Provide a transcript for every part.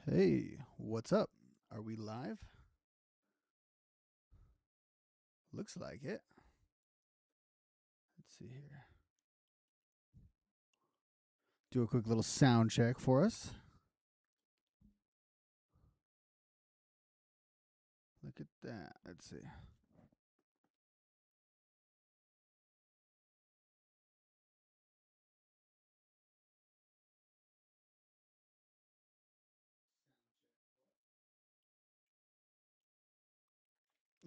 Hey, what's up? Are we live? Looks like it. Let's see here. Do a quick little sound check for us. Look at that. Let's see.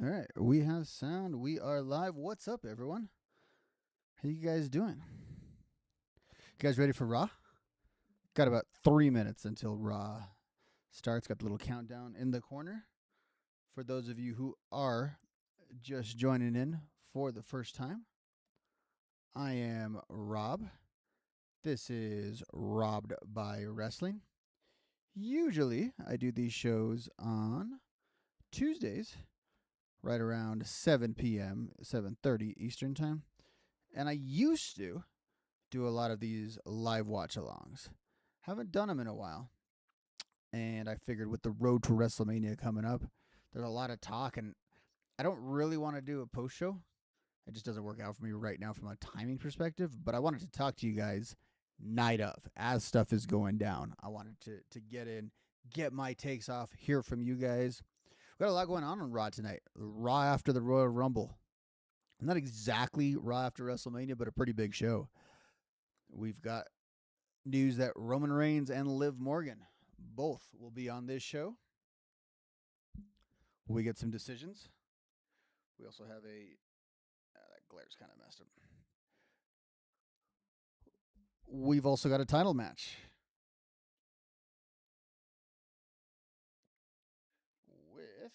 All right, we have sound. We are live. What's up, everyone? How you guys doing? You guys ready for Raw? Got about 3 minutes until Raw starts. Got the little countdown in the corner. For those of you who are just joining in for the first time, I am Rob. This is Robbed by Wrestling. Usually, I do these shows on Tuesdays, right around 7 p.m., 7:30 Eastern Time. And I used to do a lot of these live watch-alongs. Haven't done them in a while. And I figured with the road to WrestleMania coming up, there's a lot of talk, and I don't really want to do a post show. It just doesn't work out for me right now from a timing perspective. But I wanted to talk to you guys night of as stuff is going down. I wanted to get in, get my takes off, hear from you guys. We got a lot going on Raw tonight. Raw after the Royal Rumble. Not exactly Raw after WrestleMania, but a pretty big show. We've got news that Roman Reigns and Liv Morgan both will be on this show. We get some decisions. We also have that glare's kind of messed up. We've also got a title match with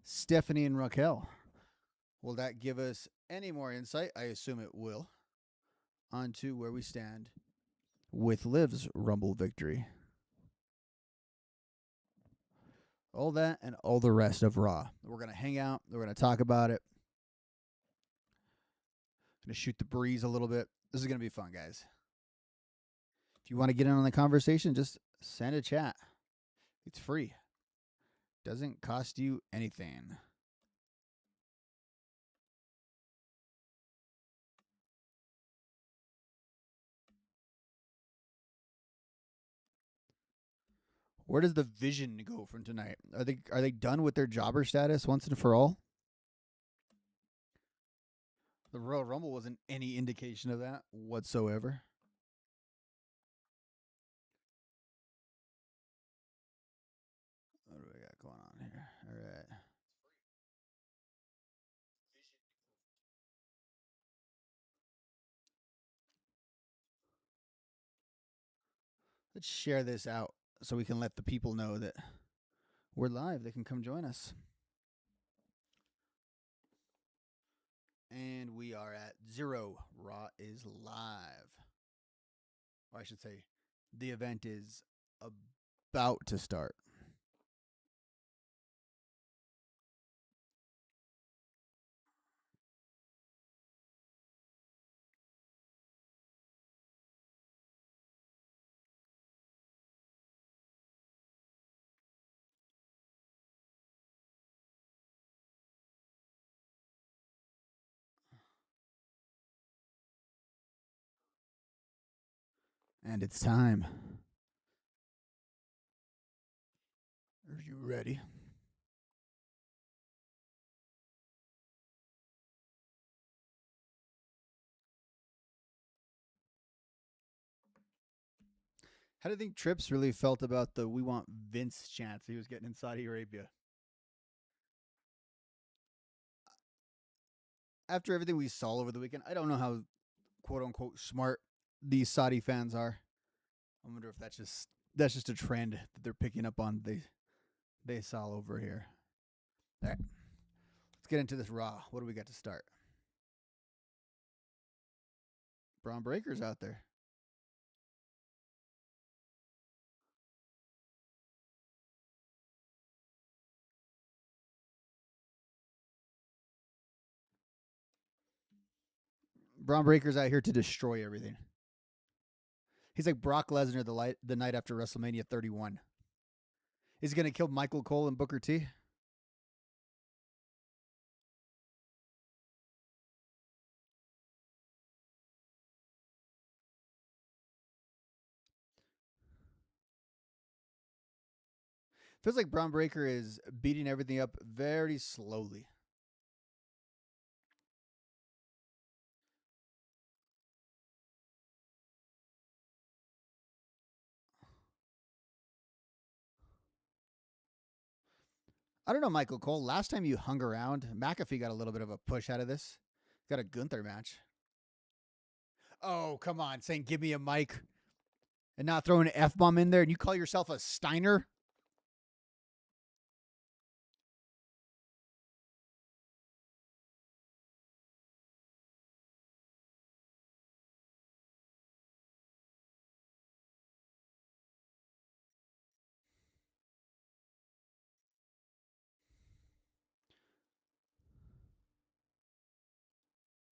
Stephanie and Raquel. Will that give us any more insight? I assume it will. Onto where we stand with Liv's Rumble victory. All that and all the rest of Raw. We're going to hang out. We're going to talk about it. Going to shoot the breeze a little bit. This is going to be fun, guys. If you want to get in on the conversation, just send a chat. It's free. Doesn't cost you anything. Where does the Vision go from tonight? Are they done with their jobber status once and for all? The Royal Rumble wasn't any indication of that whatsoever. What do we got going on here? All right. Let's share this out so we can let the people know that we're live. They can come join us. And we are at 0. Raw is live. Or I should say, the event is about to start. And it's time. Are you ready? How do you think Trips really felt about the "We Want Vince" chants he was getting in Saudi Arabia? After everything we saw over the weekend, I don't know how "quote unquote" smart these Saudi fans are. I wonder if that's just a trend that they're picking up on. They saw over here. All right, let's get into this Raw. What do we got to start? Braun Breaker's out there. Braun Breaker's out here to destroy everything. He's like Brock Lesnar the night after WrestleMania 31. Is he going to kill Michael Cole and Booker T? Feels like Braun Breaker is beating everything up very slowly. I don't know, Michael Cole. Last time you hung around, McAfee got a little bit of a push out of this. Got a Gunther match. Oh, come on. Saying, give me a mic and not throwing an F-bomb in there, and you call yourself a Steiner?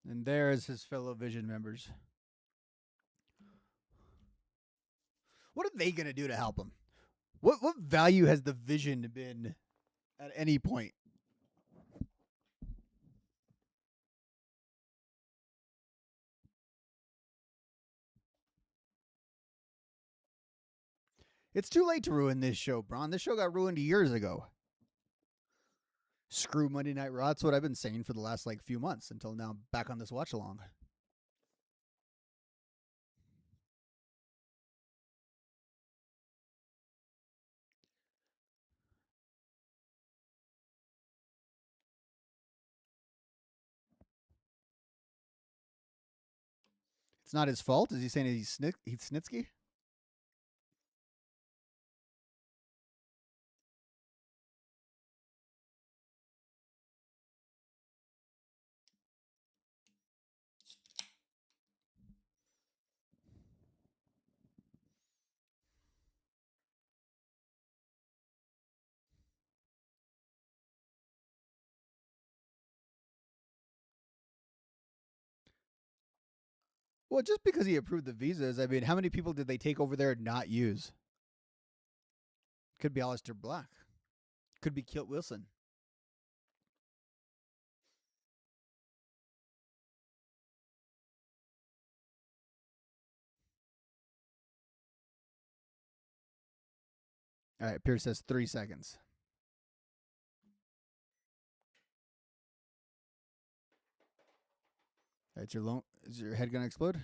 And there is his fellow Vision members. What are they going to do to help him? What value has the Vision been at any point? It's too late to ruin this show, Braun. This show got ruined years ago. Screw Monday Night Raw. That's what I've been saying for the last few months until now. Back on this watch along. It's not his fault. Is he saying he's Snitsky? Well, just because he approved the visas, I mean, how many people did they take over there and not use? Could be Aleister Black. Could be Kilt Wilson. All right, Pierce says 3 seconds. All right, is your head gonna explode?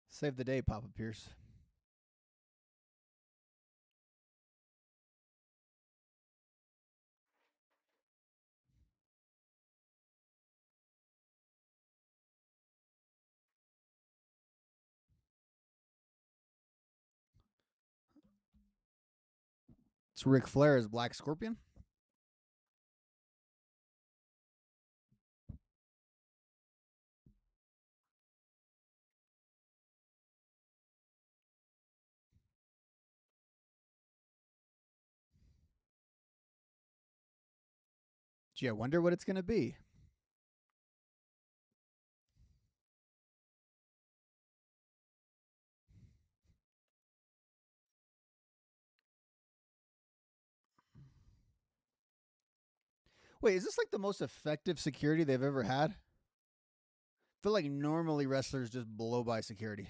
Save the day, Papa Pierce. It's Ric Flair as Black Scorpion. Gee, I wonder what it's gonna be. Wait, is this like the most effective security they've ever had? I feel like normally wrestlers just blow by security.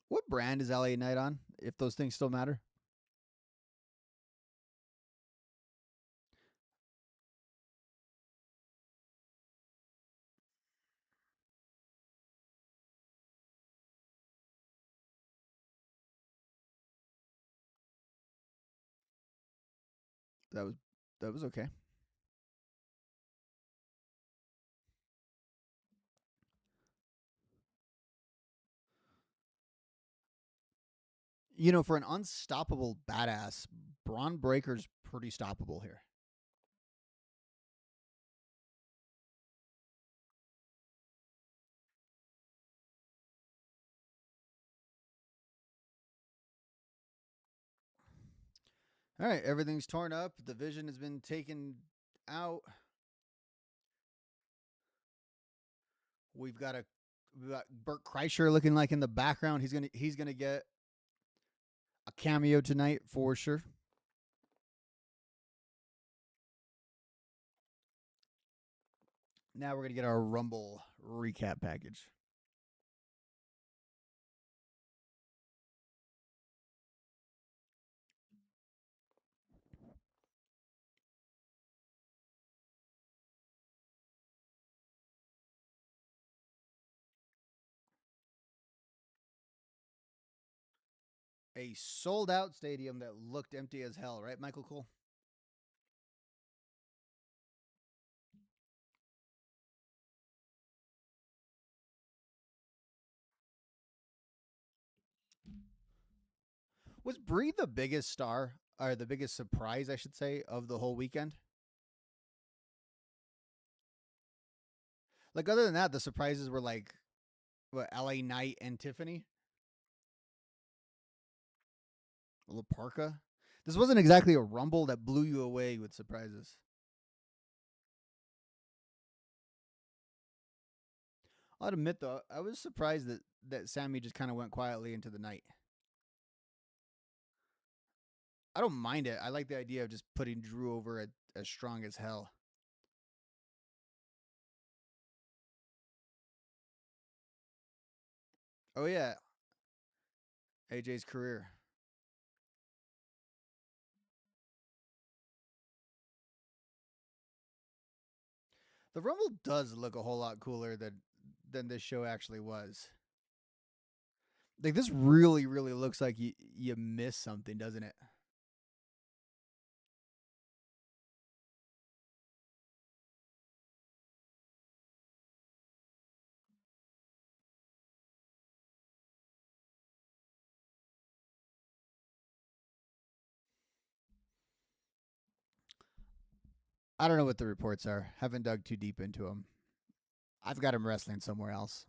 What brand is LA Knight on? If those things still matter. That was okay. You know, for an unstoppable badass, Braun Breaker's pretty stoppable here. All right, everything's torn up. The vision has been taken out. We've got Bert Kreischer looking like in the background. He's gonna get a cameo tonight for sure. Now we're gonna get our Rumble recap package. A sold out stadium that looked empty as hell, right, Michael Cole? Was Brie the biggest star, or the biggest surprise, I should say, of the whole weekend? Like, other than that, the surprises were like, what, LA Knight and Tiffany? La Parka? This wasn't exactly a Rumble that blew you away with surprises. I'll admit, though, I was surprised that Sammy just kind of went quietly into the night. I don't mind it. I like the idea of just putting Drew over at as strong as hell. Oh, yeah. AJ's career. The Rumble does look a whole lot cooler than this show actually was. Like, this really, really looks like you miss something, doesn't it? I don't know what the reports are. Haven't dug too deep into them. I've got him wrestling somewhere else.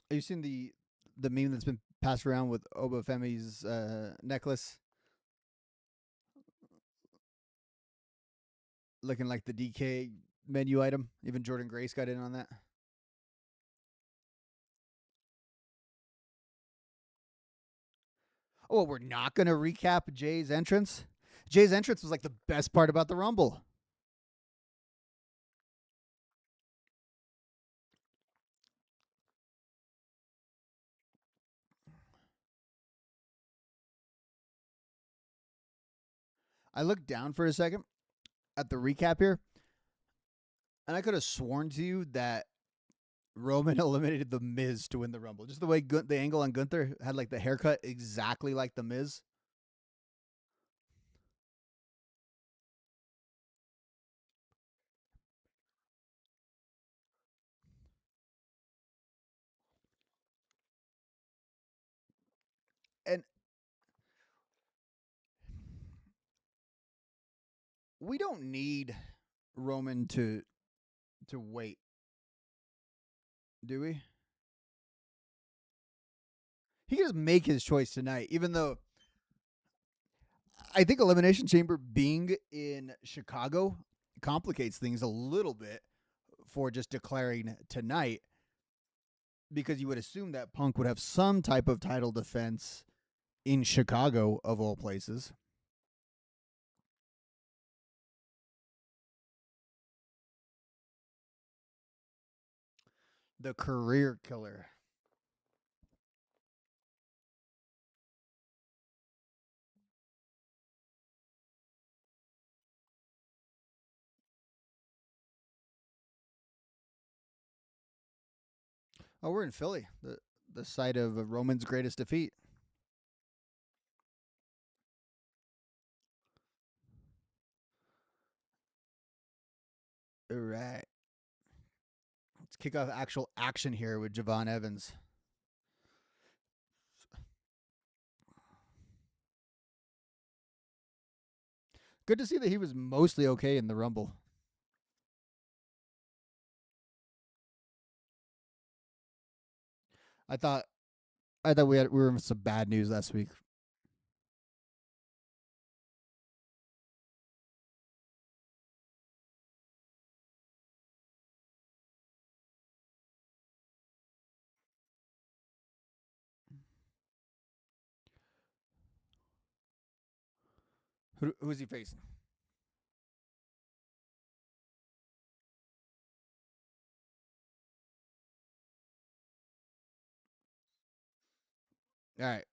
Have you seen the meme that's been passed around with Obafemi's necklace looking like the DK menu item? Even Jordan Grace got in on that. Oh, we're not going to recap Jay's entrance? Jay's entrance was like the best part about the Rumble. I looked down for a second at the recap here, and I could have sworn to you that Roman eliminated the Miz to win the Rumble. Just the way the angle on Gunther had like the haircut exactly like the Miz. And we don't need Roman to wait, do we? He can just make his choice tonight, even though I think Elimination Chamber being in Chicago complicates things a little bit for just declaring tonight, because you would assume that Punk would have some type of title defense in Chicago, of all places. The career killer. Oh, we're in Philly, the site of Roman's greatest defeat. All right. Let's kick off actual action here with Javon Evans. Good to see that he was mostly okay in the Rumble. I thought we were in some bad news last week. Who's he facing? All right,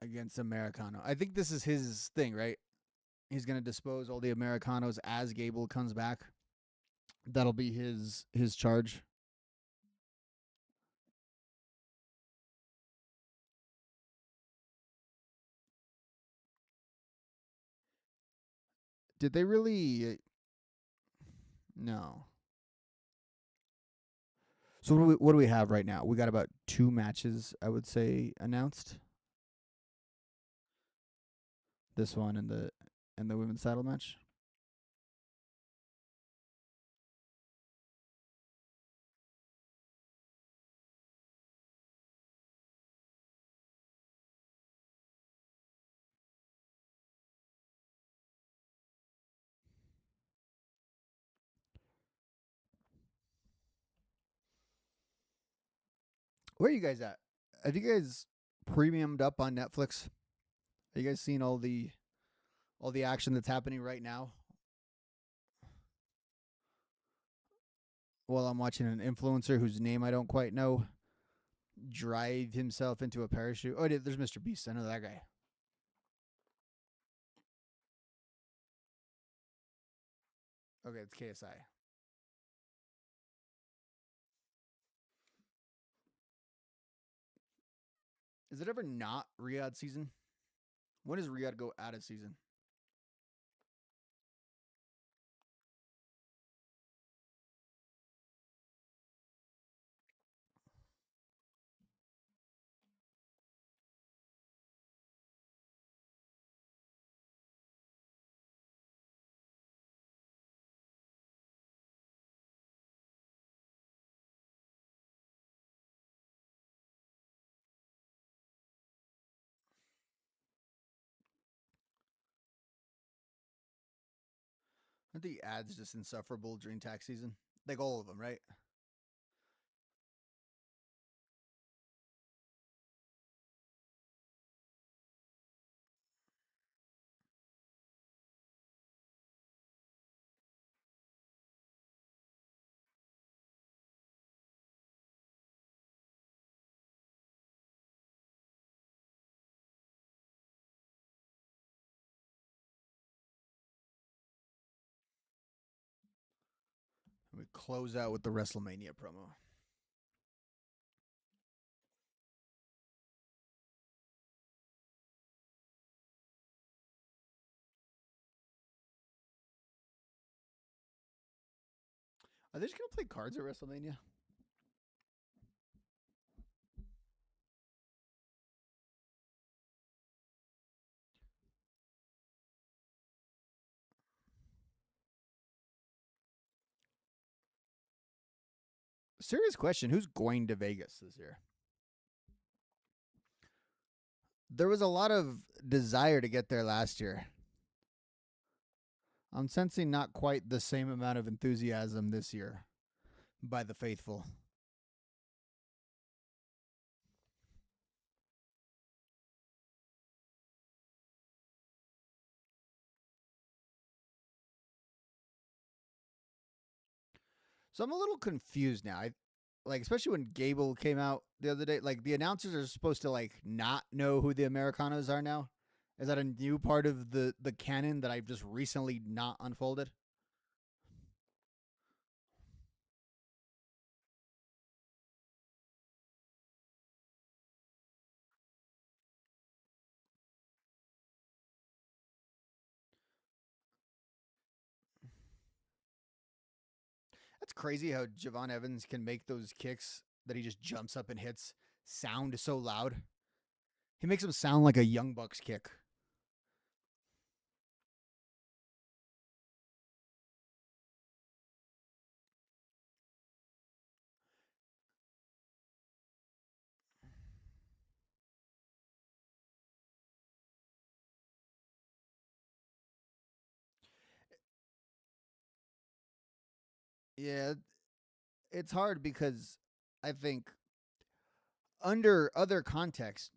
against Americano. I think this is his thing, right? He's gonna dispose all the Americanos as Gable comes back. That'll be his charge. Did they really? No. So what do we have right now? We got about 2 matches, I would say, announced. This one and the women's title match. Where are you guys at? Have you guys premiumed up on Netflix? Are you guys seeing all the action that's happening right now? Well, I'm watching an influencer whose name I don't quite know drive himself into a parachute. Oh, there's Mr. Beast. I know that guy. Okay, it's KSI. Is it ever not Riyadh season? When does Riyadh go out of season? Aren't the ads just insufferable during tax season? Like all of them, right? We close out with the WrestleMania promo. Are they just gonna play cards at WrestleMania? Serious question: who's going to Vegas this year? There was a lot of desire to get there last year. I'm sensing not quite the same amount of enthusiasm this year by the faithful. So I'm a little confused now. Like especially when Gable came out the other day. Like the announcers are supposed to like not know who the Americanos are now. Is that a new part of the canon that I've just recently not unfolded? That's crazy how Javon Evans can make those kicks that he just jumps up and hits sound so loud. He makes them sound like a Young Bucks kick. Yeah, it's hard because I think under other context,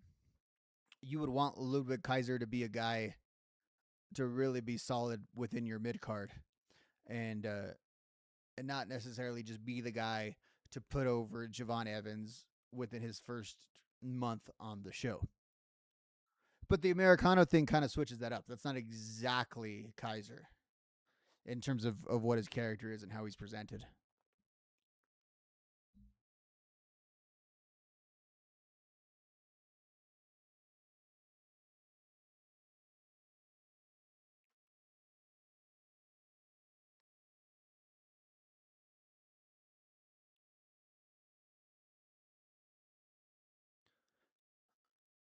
you would want Ludwig Kaiser to be a guy to really be solid within your mid card, and uh, and not necessarily just be the guy to put over Javon Evans within his first month on the show. But the Americano thing kind of switches that up. That's not exactly Kaiser in terms of what his character is and how he's presented.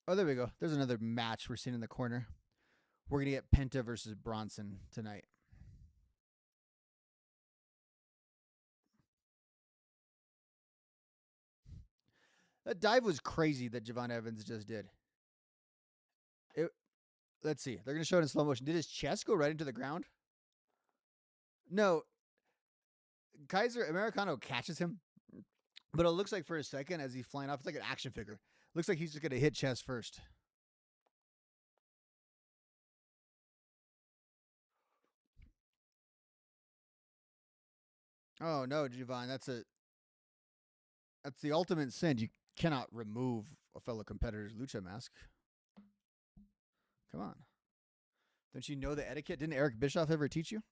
Oh, there we go. There's another match we're seeing in the corner. We're going to get Penta versus Bronson tonight. That dive was crazy that Javon Evans just did. It, let's see. They're going to show it in slow motion. Did his chest go right into the ground? No. Kaiser Americano catches him, but it looks like for a second as he's flying off, it's like an action figure. Looks like he's just going to hit chest first. Oh no, Javon, that's the ultimate sin. You cannot remove a fellow competitor's lucha mask. Come on. Don't you know the etiquette? Didn't Eric Bischoff ever teach you?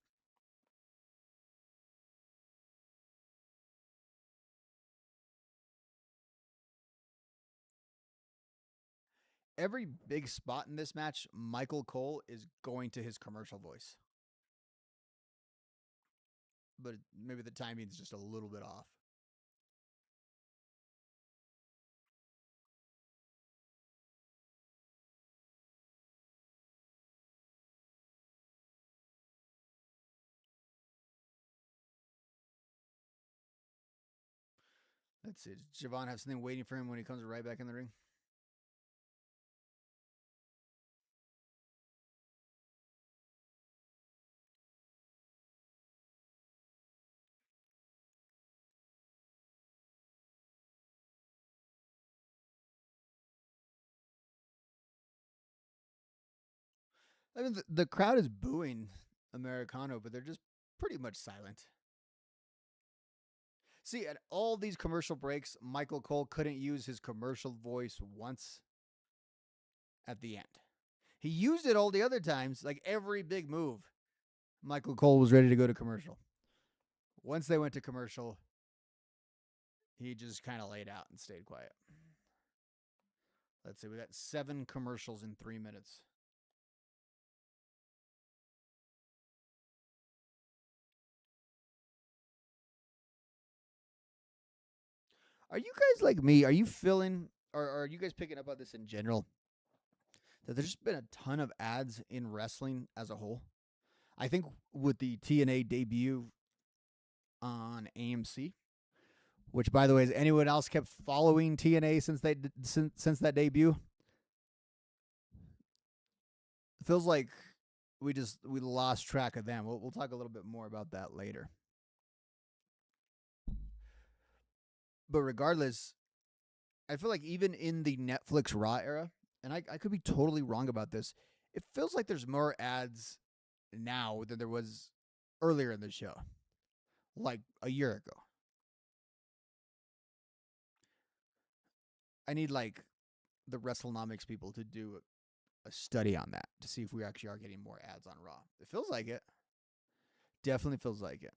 Every big spot in this match, Michael Cole is going to his commercial voice. But maybe the timing is just a little bit off. Let's see. Does Javon have something waiting for him when he comes right back in the ring? I mean, the crowd is booing Americano, but they're just pretty much silent. See, at all these commercial breaks, Michael Cole couldn't use his commercial voice once at the end. He used it all the other times, like every big move. Michael Cole was ready to go to commercial. Once they went to commercial, he just kind of laid out and stayed quiet. Let's see, we got 7 commercials in 3 minutes. Are you guys like me? Are you feeling, or are you guys picking up on this in general? That there's just been a ton of ads in wrestling as a whole. I think with the TNA debut on AMC, which by the way, has anyone else kept following TNA since that debut? It feels like we lost track of them. We'll talk a little bit more about that later. But regardless, I feel like even in the Netflix Raw era, and I could be totally wrong about this, it feels like there's more ads now than there was earlier in the show, like a year ago. I need like the WrestleNomics people to do a study on that to see if we actually are getting more ads on Raw. It feels like it. Definitely feels like it.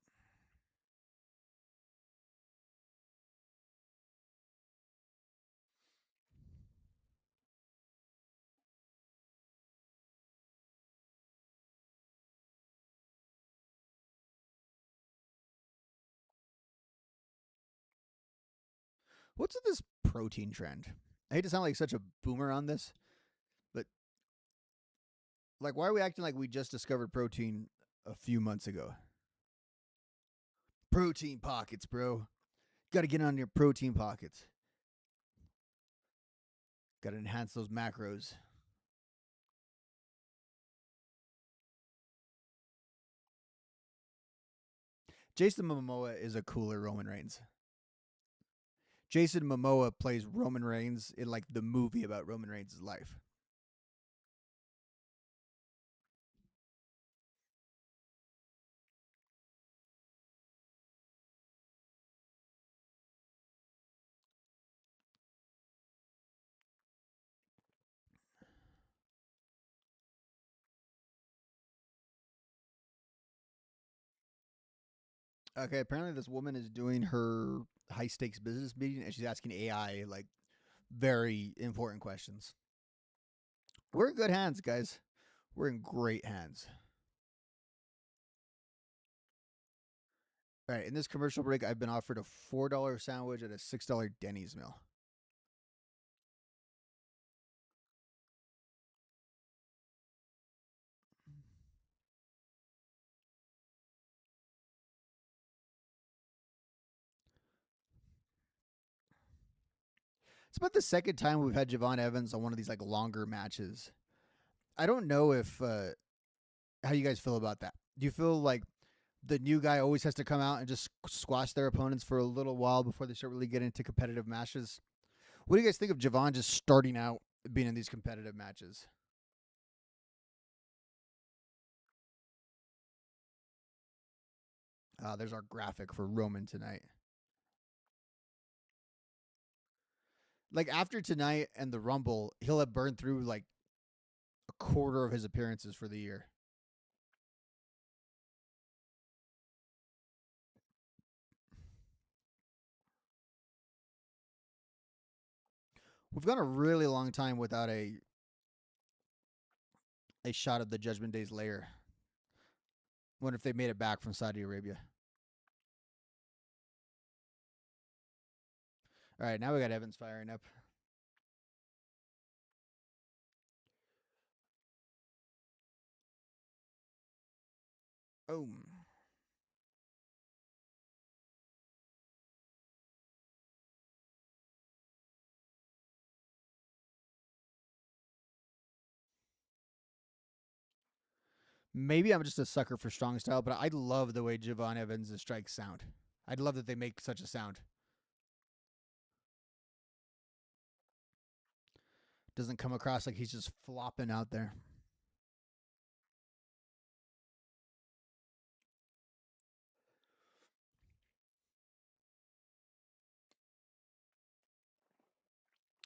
What's with this protein trend? I hate to sound like such a boomer on this, but like, why are we acting like we just discovered protein a few months ago? Protein pockets, bro. Got to get on your protein pockets. Got to enhance those macros. Jason Momoa is a cooler Roman Reigns. Jason Momoa plays Roman Reigns in like the movie about Roman Reigns' life. Okay, apparently this woman is doing her high stakes business meeting and she's asking AI like very important questions. We're in good hands, guys. We're in great hands. All right, in this commercial break, I've been offered a $4 sandwich at a $6 Denny's meal. It's about the second time we've had Javon Evans on one of these like longer matches. I don't know if how you guys feel about that. Do you feel like the new guy always has to come out and just squash their opponents for a little while before they start really getting into competitive matches? What do you guys think of Javon just starting out being in these competitive matches? There's our graphic for Roman tonight. Like after tonight and the Rumble, he'll have burned through like a quarter of his appearances for the year. We've gone a really long time without a shot of the Judgment Day's lair. Wonder if they made it back from Saudi Arabia. All right, now we got Evans firing up. Oh, maybe I'm just a sucker for strong style, but I love the way Javon Evans' strikes sound. I'd love that they make such a sound. Doesn't come across like he's just flopping out there.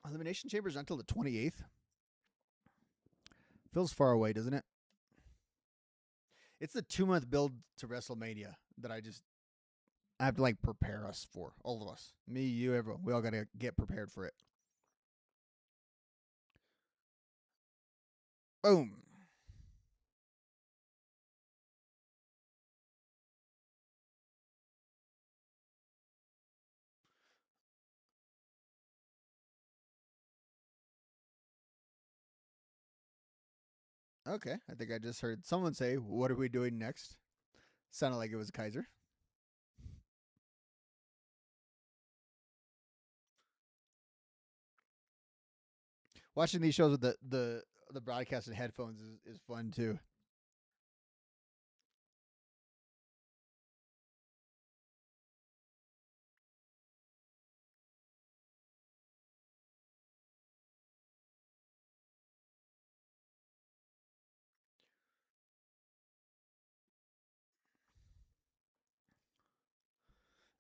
Elimination Chamber's until the 28th. Feels far away, doesn't it? It's the 2 month build to WrestleMania that I have to like prepare us for. All of us. Me, you, everyone. We all gotta get prepared for it. Boom. Okay. I think I just heard someone say, "What are we doing next?" Sounded like it was Kaiser. Watching these shows with the broadcast and headphones is fun too.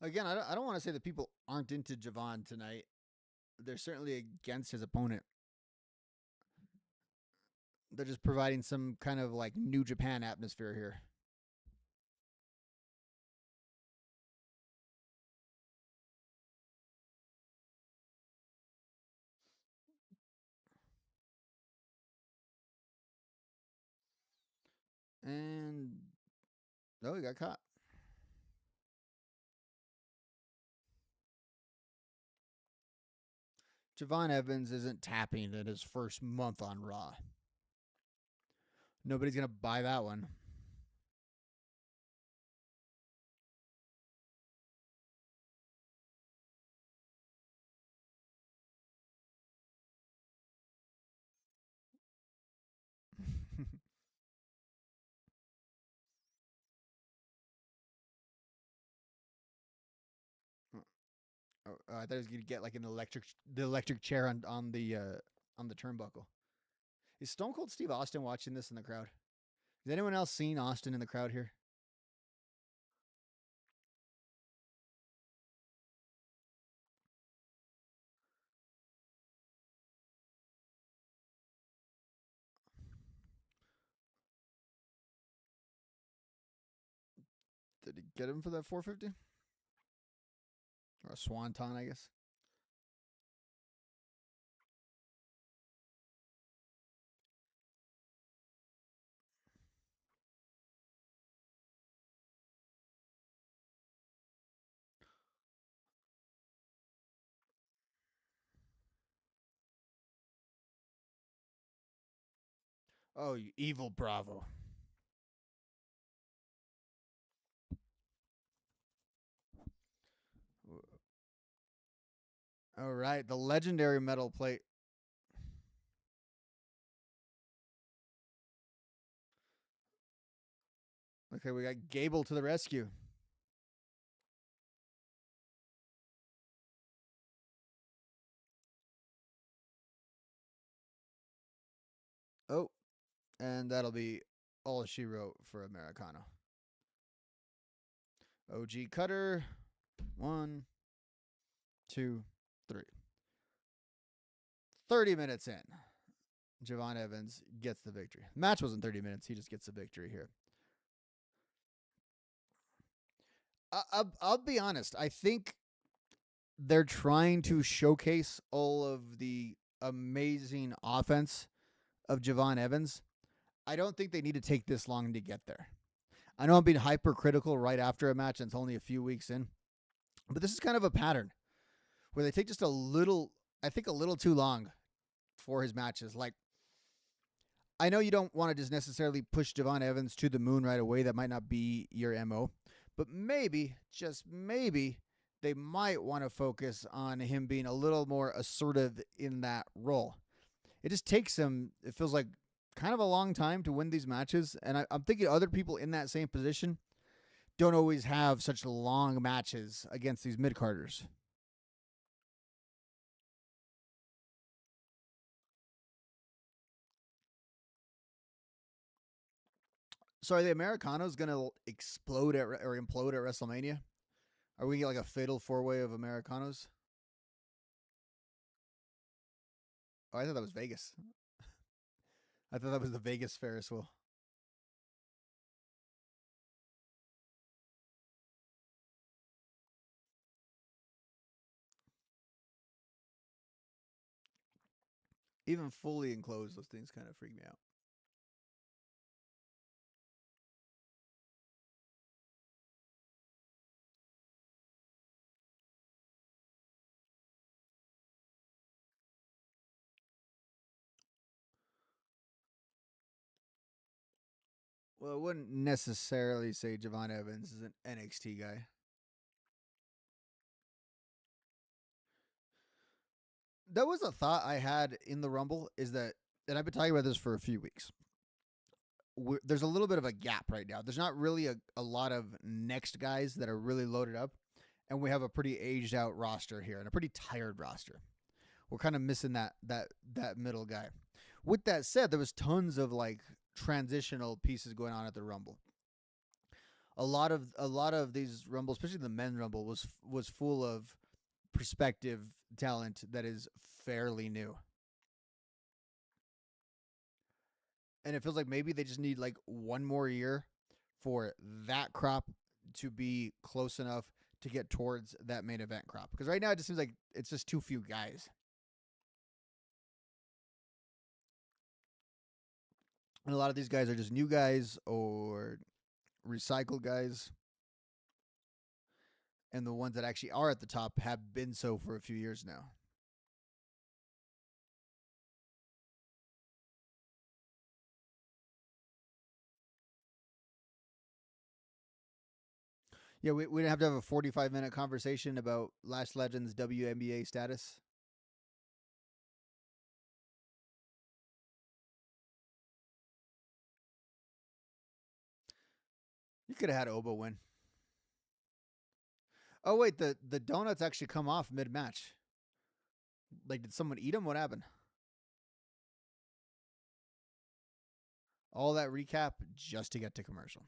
Again, I don't want to say that people aren't into Javon tonight. They're certainly against his opponent. They're just providing some kind of like New Japan atmosphere here. And oh, he got caught. Javon Evans isn't tapping in his first month on Raw. Nobody's gonna buy that one. I thought he was gonna get like the electric chair on the turnbuckle. Is Stone Cold Steve Austin watching this in the crowd? Has anyone else seen Austin in the crowd here? Did he get him for that 450? Or a swanton, I guess. Oh, you evil Bravo. All right, the legendary metal plate. Okay, we got Gable to the rescue. Oh, and that'll be all she wrote for Americano. OG Cutter. 1, 2, 3. 30 minutes in. Javon Evans gets the victory. The match wasn't 30 minutes. He just gets the victory here. I'll be honest. I think they're trying to showcase all of the amazing offense of Javon Evans. I don't think they need to take this long to get there. I know I'm being hypercritical right after a match and it's only a few weeks in, but this is kind of a pattern where they take just a little too long for his matches. Like, I know you don't want to just necessarily push Javon Evans to the moon right away. That might not be your MO, but maybe, just maybe, they might want to focus on him being a little more assertive in that role. It just takes him, it feels like, kind of a long time to win these matches. And I'm thinking other people in that same position don't always have such long matches against these mid-carders. So are the Americanos going to explode or implode at WrestleMania? Are we going to get like a fatal four-way of Americanos? Oh, I thought that was Vegas. I thought that was the Vegas Ferris wheel. Even fully enclosed, those things kind of freak me out. Well, I wouldn't necessarily say Javon Evans is an NXT guy. That was a thought I had in the Rumble is that, and I've been talking about this for a few weeks. There's a little bit of a gap right now. There's not really a lot of next guys that are really loaded up, and we have a pretty aged out roster here and a pretty tired roster. We're kind of missing that middle guy. With that said, there was tons of like transitional pieces going on at the Rumble. A lot of these Rumbles, especially the men's Rumble, was full of prospective talent that is fairly new. And it feels like maybe they just need like one more year for that crop to be close enough to get towards that main event crop. Because right now it just seems like it's just too few guys. And a lot of these guys are just new guys or recycled guys. And the ones that actually are at the top have been so for a few years now. Yeah, we didn't have to have a 45-minute conversation about Lash Legends WNBA status. You could have had Obo win. Oh wait, the donuts actually come off mid match. Like, did someone eat them? What happened? All that recap just to get to commercial.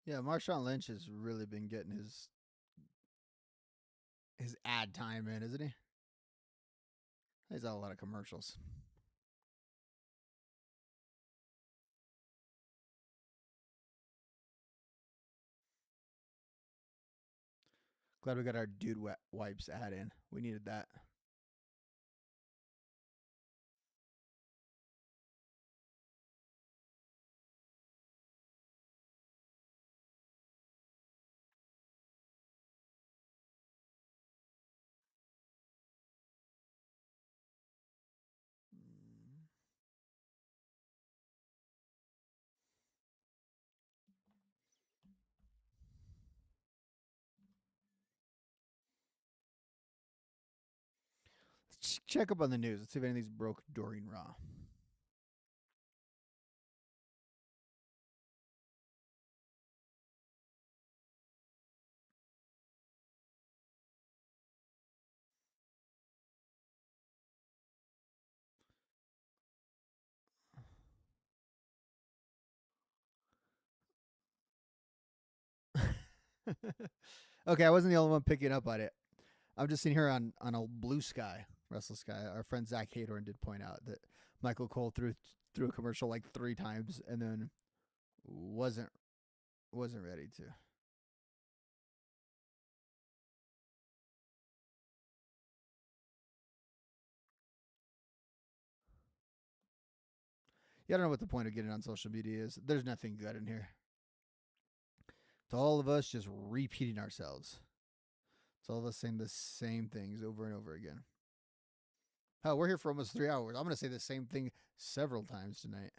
Yeah, Marshawn Lynch has really been getting his ad time in, isn't he? He's got a lot of commercials. Glad we got our dude wipes ad in. We needed that. Let's check up on the news. Let's see if anything's broke during Raw. Okay, I wasn't the only one picking up on it. I'm just sitting here on a blue sky, Russell Sky. Our friend Zach Hadorn did point out that Michael Cole threw a commercial like 3 times and then wasn't ready to. Yeah, I don't know what the point of getting on social media is. There's nothing good in here. It's all of us just repeating ourselves. It's all of us saying the same things over and over again. Hell, we're here for almost 3 hours. I'm going to say the same thing several times tonight.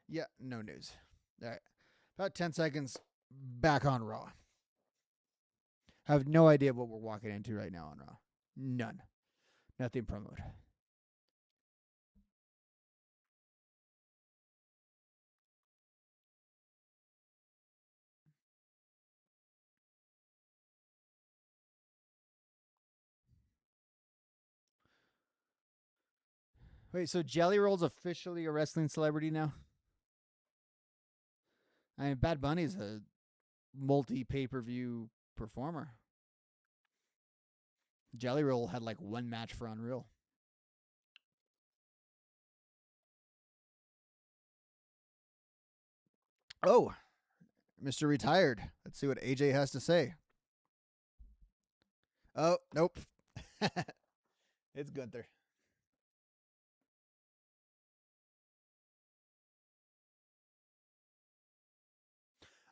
Yeah, no news. All right. About 10 seconds back on Raw. I have no idea what we're walking into right now on Raw. None. Nothing promoted. Wait, so Jelly Roll's officially a wrestling celebrity now? I mean, Bad Bunny's a multi pay-per-view performer. Jelly Roll had like 1 match for Unreal. Oh, Mr. Retired. Let's see what AJ has to say. Oh, nope. It's Gunther.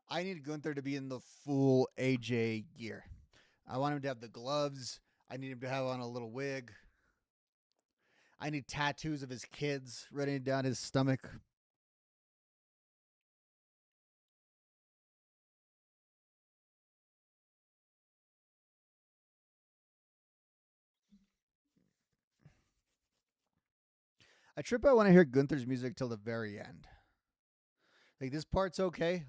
I need Gunther to be in the full AJ gear. I want him to have the gloves. I need him to have on a little wig. I need tattoos of his kids running down his stomach. I trip out when I hear Gunther's music till the very end. Like, this part's okay.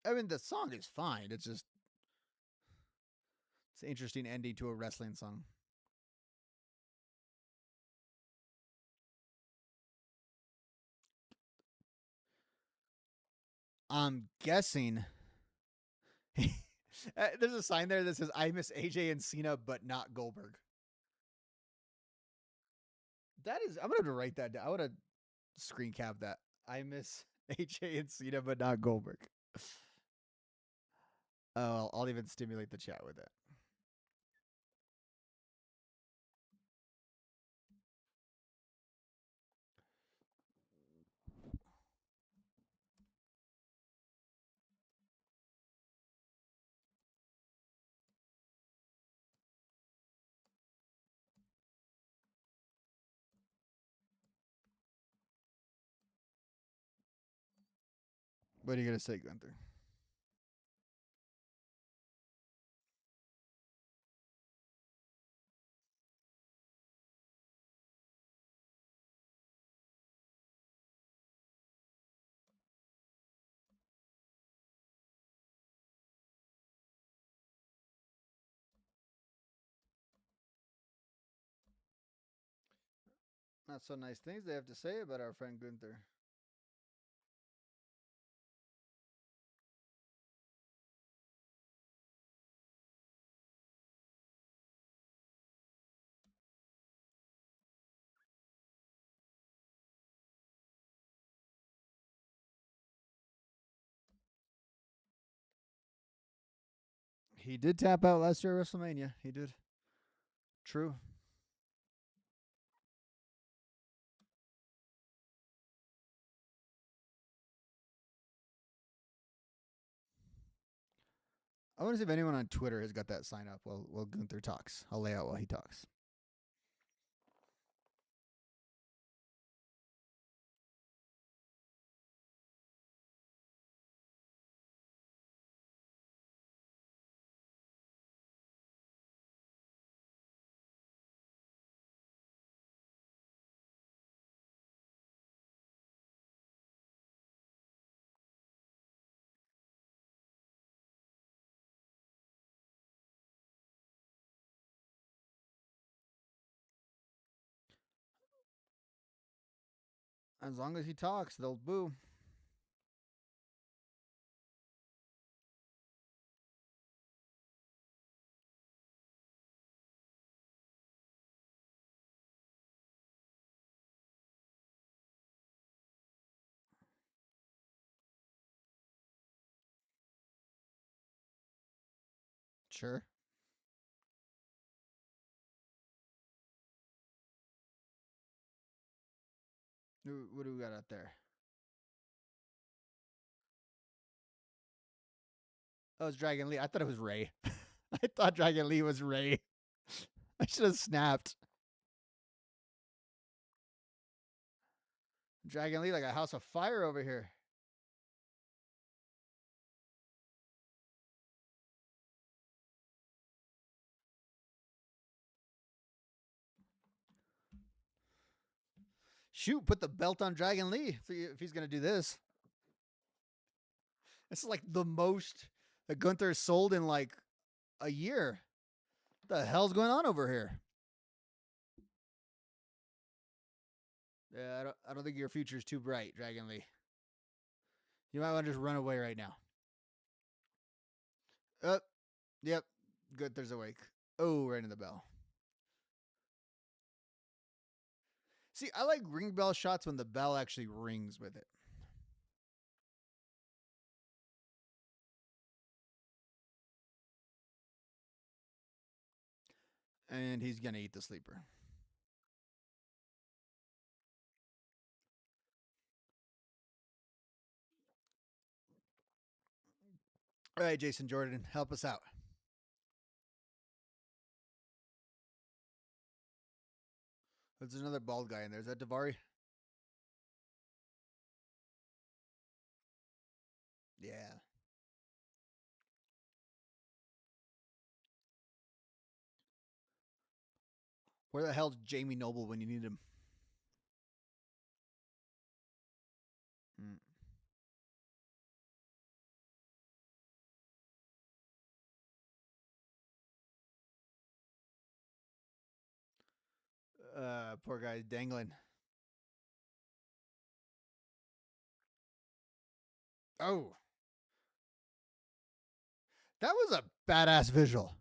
I mean, the song is fine. It's just it's an interesting ending to a wrestling song. I'm guessing there's a sign there that says "I miss AJ and Cena, but not Goldberg." That is, I'm gonna have to write that down. I want to screen cap that. I miss AJ and Cena, but not Goldberg. Oh, I'll even stimulate the chat with it. What are you gonna say, Gunther? Not so nice things they have to say about our friend Gunther. He did tap out last year at WrestleMania. He did. True. I want to see if anyone on Twitter has got that sign up while Gunther talks. I'll lay out while he talks. As long as he talks, they'll boo. Sure. What do we got out there? Oh, it's Dragon Lee. I thought it was Ray. I thought Dragon Lee was Ray. I should have snapped. Dragon Lee like a house of fire over here. Shoot, put the belt on Dragon Lee if he's going to do this. This is like the most that Gunther sold in like a year. What the hell's going on over here? Yeah, I don't think your future is too bright, Dragon Lee. You might want to just run away right now. Yep. Gunther's awake. Oh, right in the bell. See, I like ring bell shots when the bell actually rings with it. And he's going to eat the sleeper. All right, Jason Jordan, help us out. There's another bald guy in there. Is that Davari? Yeah. Where the hell's Jamie Noble when you need him? Mm. Poor guy's dangling. Oh, that was a badass visual.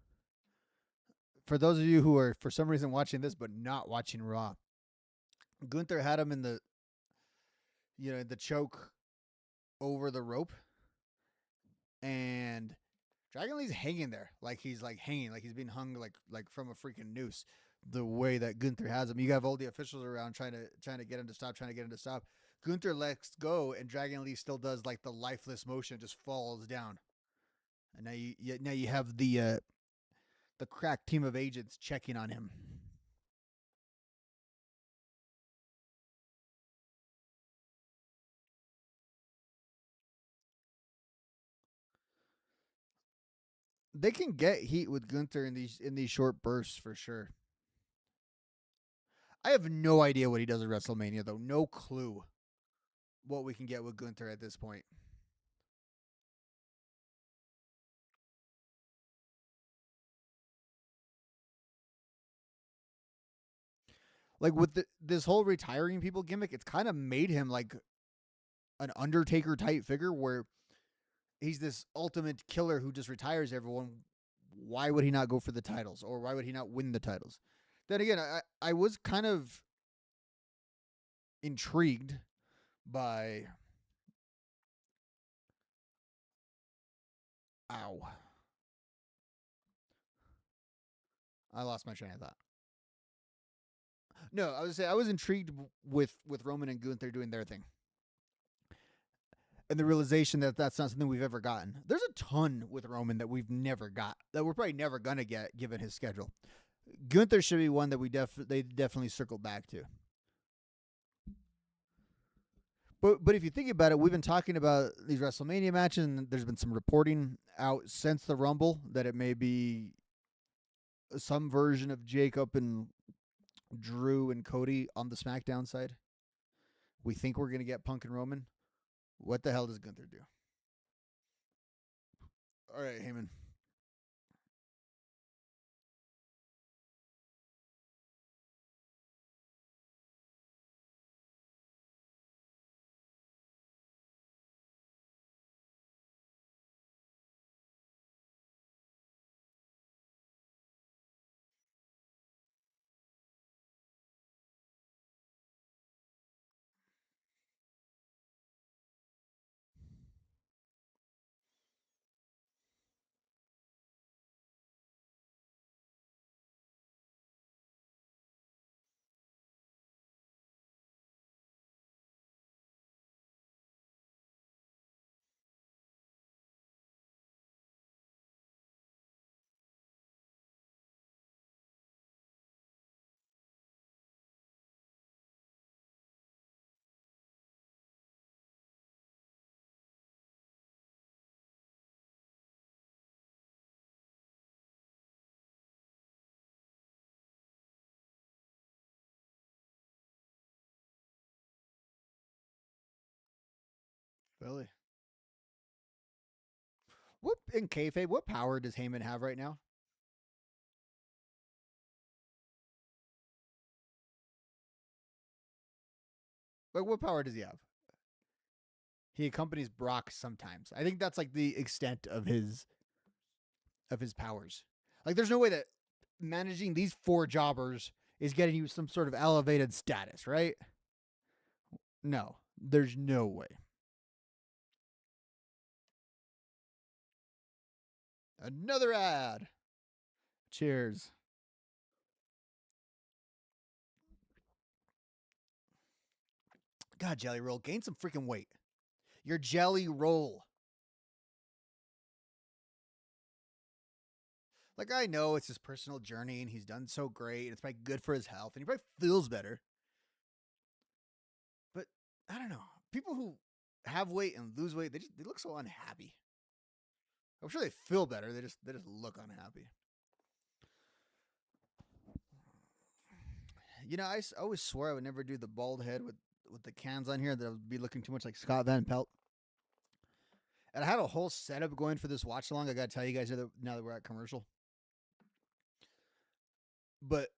For those of you who are for some reason watching this but not watching Raw, Gunther had him in the choke over the rope, and Dragon Lee's hanging there like he's like hanging like he's being hung like from a freaking noose. The way that Gunther has him, you have all the officials around trying to get him to stop, trying to get him to stop. Gunther lets go, and Dragon Lee still does like the lifeless motion, just falls down. And now you have the crack team of agents checking on him. They can get heat with Gunther in these short bursts for sure. I have no idea what he does at WrestleMania though. No clue what we can get with Gunther at this point. Like with this whole retiring people gimmick, it's kind of made him like an Undertaker type figure where he's this ultimate killer who just retires everyone. Why would he not go for the titles, or why would he not win the titles? Then again, I was kind of intrigued by. Ow. I lost my train of thought. No, I was say I was intrigued with Roman and Gunther doing their thing, and the realization that that's not something we've ever gotten. There's a ton with Roman that we've never got, that we're probably never gonna get given his schedule. Gunther should be one that they definitely circle back to. But if you think about it, we've been talking about these WrestleMania matches, and there's been some reporting out since the Rumble that it may be some version of Jacob and Drew and Cody on the SmackDown side. We think we're gonna get Punk and Roman. What the hell does Gunther do? All right, Heyman. Philly. What in kayfabe? What power does Heyman have right now? Like, what power does he have? He accompanies Brock sometimes. I think that's like the extent of his powers. Like, there's no way that managing these four jobbers is getting you some sort of elevated status, right? No, there's no way. Another ad. Cheers. God, Jelly Roll, gain some freaking weight. Your Jelly Roll. Like, I know it's his personal journey and he's done so great. It's probably good for his health and he probably feels better. But I don't know. People who have weight and lose weight, they look so unhappy. I'm sure they feel better. They just look unhappy. You know, I always swore I would never do the bald head with the cans on here. That I would be looking too much like Scott Van Pelt. And I had a whole setup going for this watch along. I got to tell you guys now that we're at commercial. But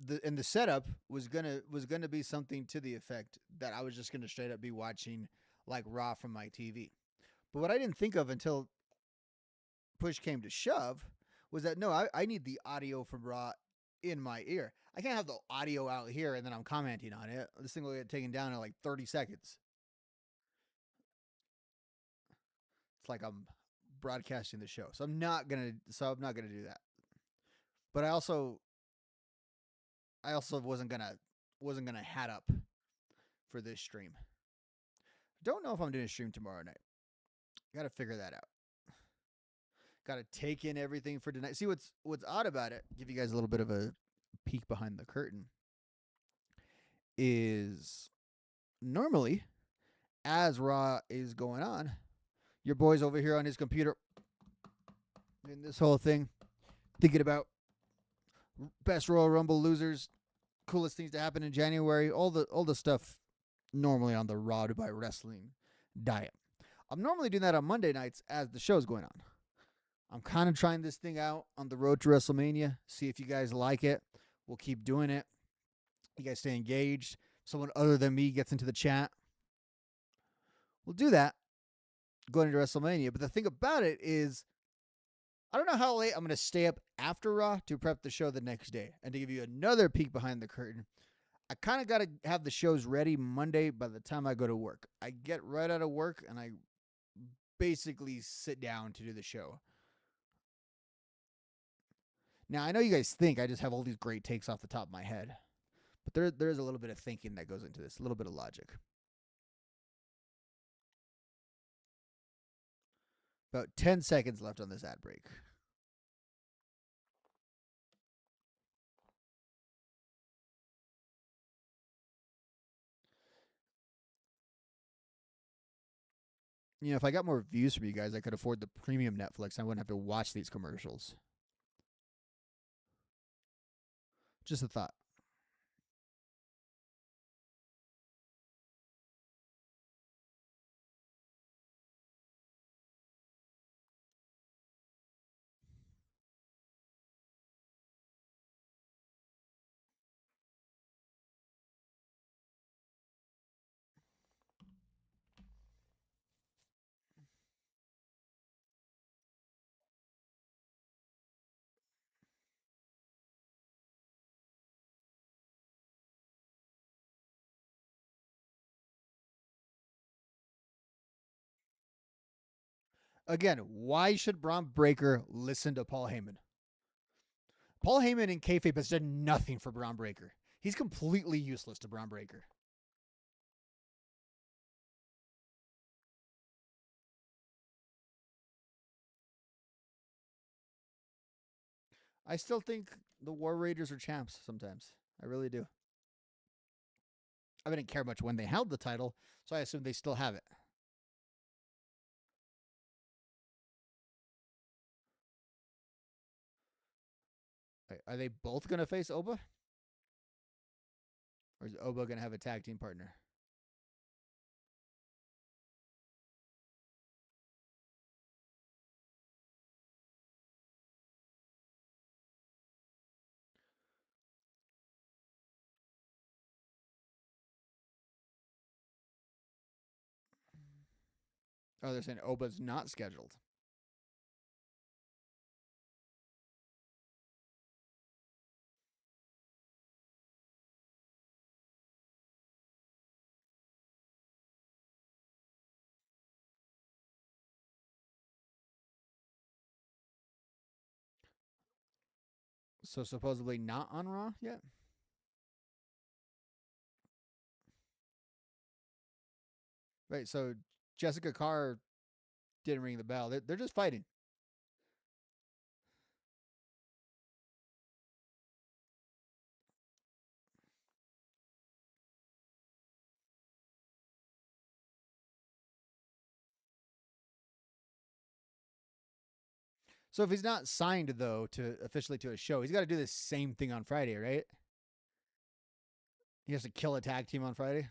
the setup was gonna be something to the effect that I was just gonna straight up be watching like Raw from my TV. But what I didn't think of until push came to shove was that no, I need the audio from Raw in my ear. I can't have the audio out here and then I'm commenting on it. This thing will get taken down in like 30 seconds. It's like I'm broadcasting the show. So I'm not gonna do that. But I also wasn't gonna hat up for this stream. Don't know if I'm doing a stream tomorrow night. Got to figure that out. Got to take in everything for tonight. See what's odd about it. Give you guys a little bit of a peek behind the curtain. Is normally as Raw is going on, your boy's over here on his computer in this whole thing, thinking about best Royal Rumble losers, coolest things to happen in January, all the stuff normally on the Raw by Wrestling diet. I'm normally doing that on Monday nights as the show's going on. I'm kind of trying this thing out on the road to WrestleMania. See if you guys like it. We'll keep doing it. You guys stay engaged. Someone other than me gets into the chat. We'll do that going into WrestleMania. But the thing about it is, I don't know how late I'm going to stay up after Raw to prep the show the next day. And to give you another peek behind the curtain, I kind of got to have the shows ready Monday by the time I go to work. I get right out of work and I basically sit down to do the show. Now, I know you guys think I just have all these great takes off the top of my head, but there is a little bit of thinking that goes into this, a little bit of logic. About 10 seconds left on this ad break. You know, if I got more views from you guys, I could afford the premium Netflix. I wouldn't have to watch these commercials. Just a thought. Again, why should Braun Breaker listen to Paul Heyman? Paul Heyman in kayfabe has done nothing for Braun Breaker. He's completely useless to Braun Breaker. I still think the War Raiders are champs sometimes. I really do. I didn't care much when they held the title, so I assume they still have it. Are they both going to face Oba? Or is Oba going to have a tag team partner? Oh, they're saying Oba's not scheduled. So supposedly not on Raw yet? Right, so Jessica Carr didn't ring the bell. They're just fighting. So if he's not signed though to officially to a show, he's got to do the same thing on Friday, right? He has to kill a tag team on Friday.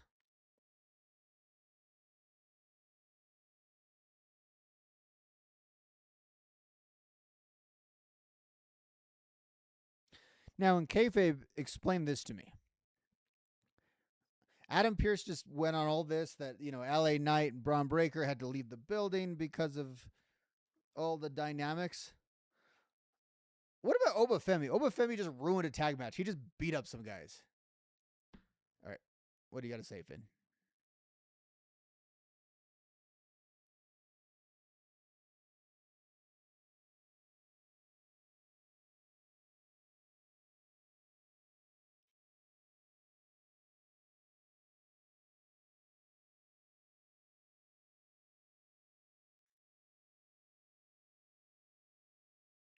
Now, in kayfabe, explain this to me. Adam Pearce just went on all this that LA Knight and Braun Breaker had to leave the building because of all the dynamics. What about Oba Femi? Oba Femi just ruined a tag match. He just beat up some guys. All right, what do you got to say, Finn?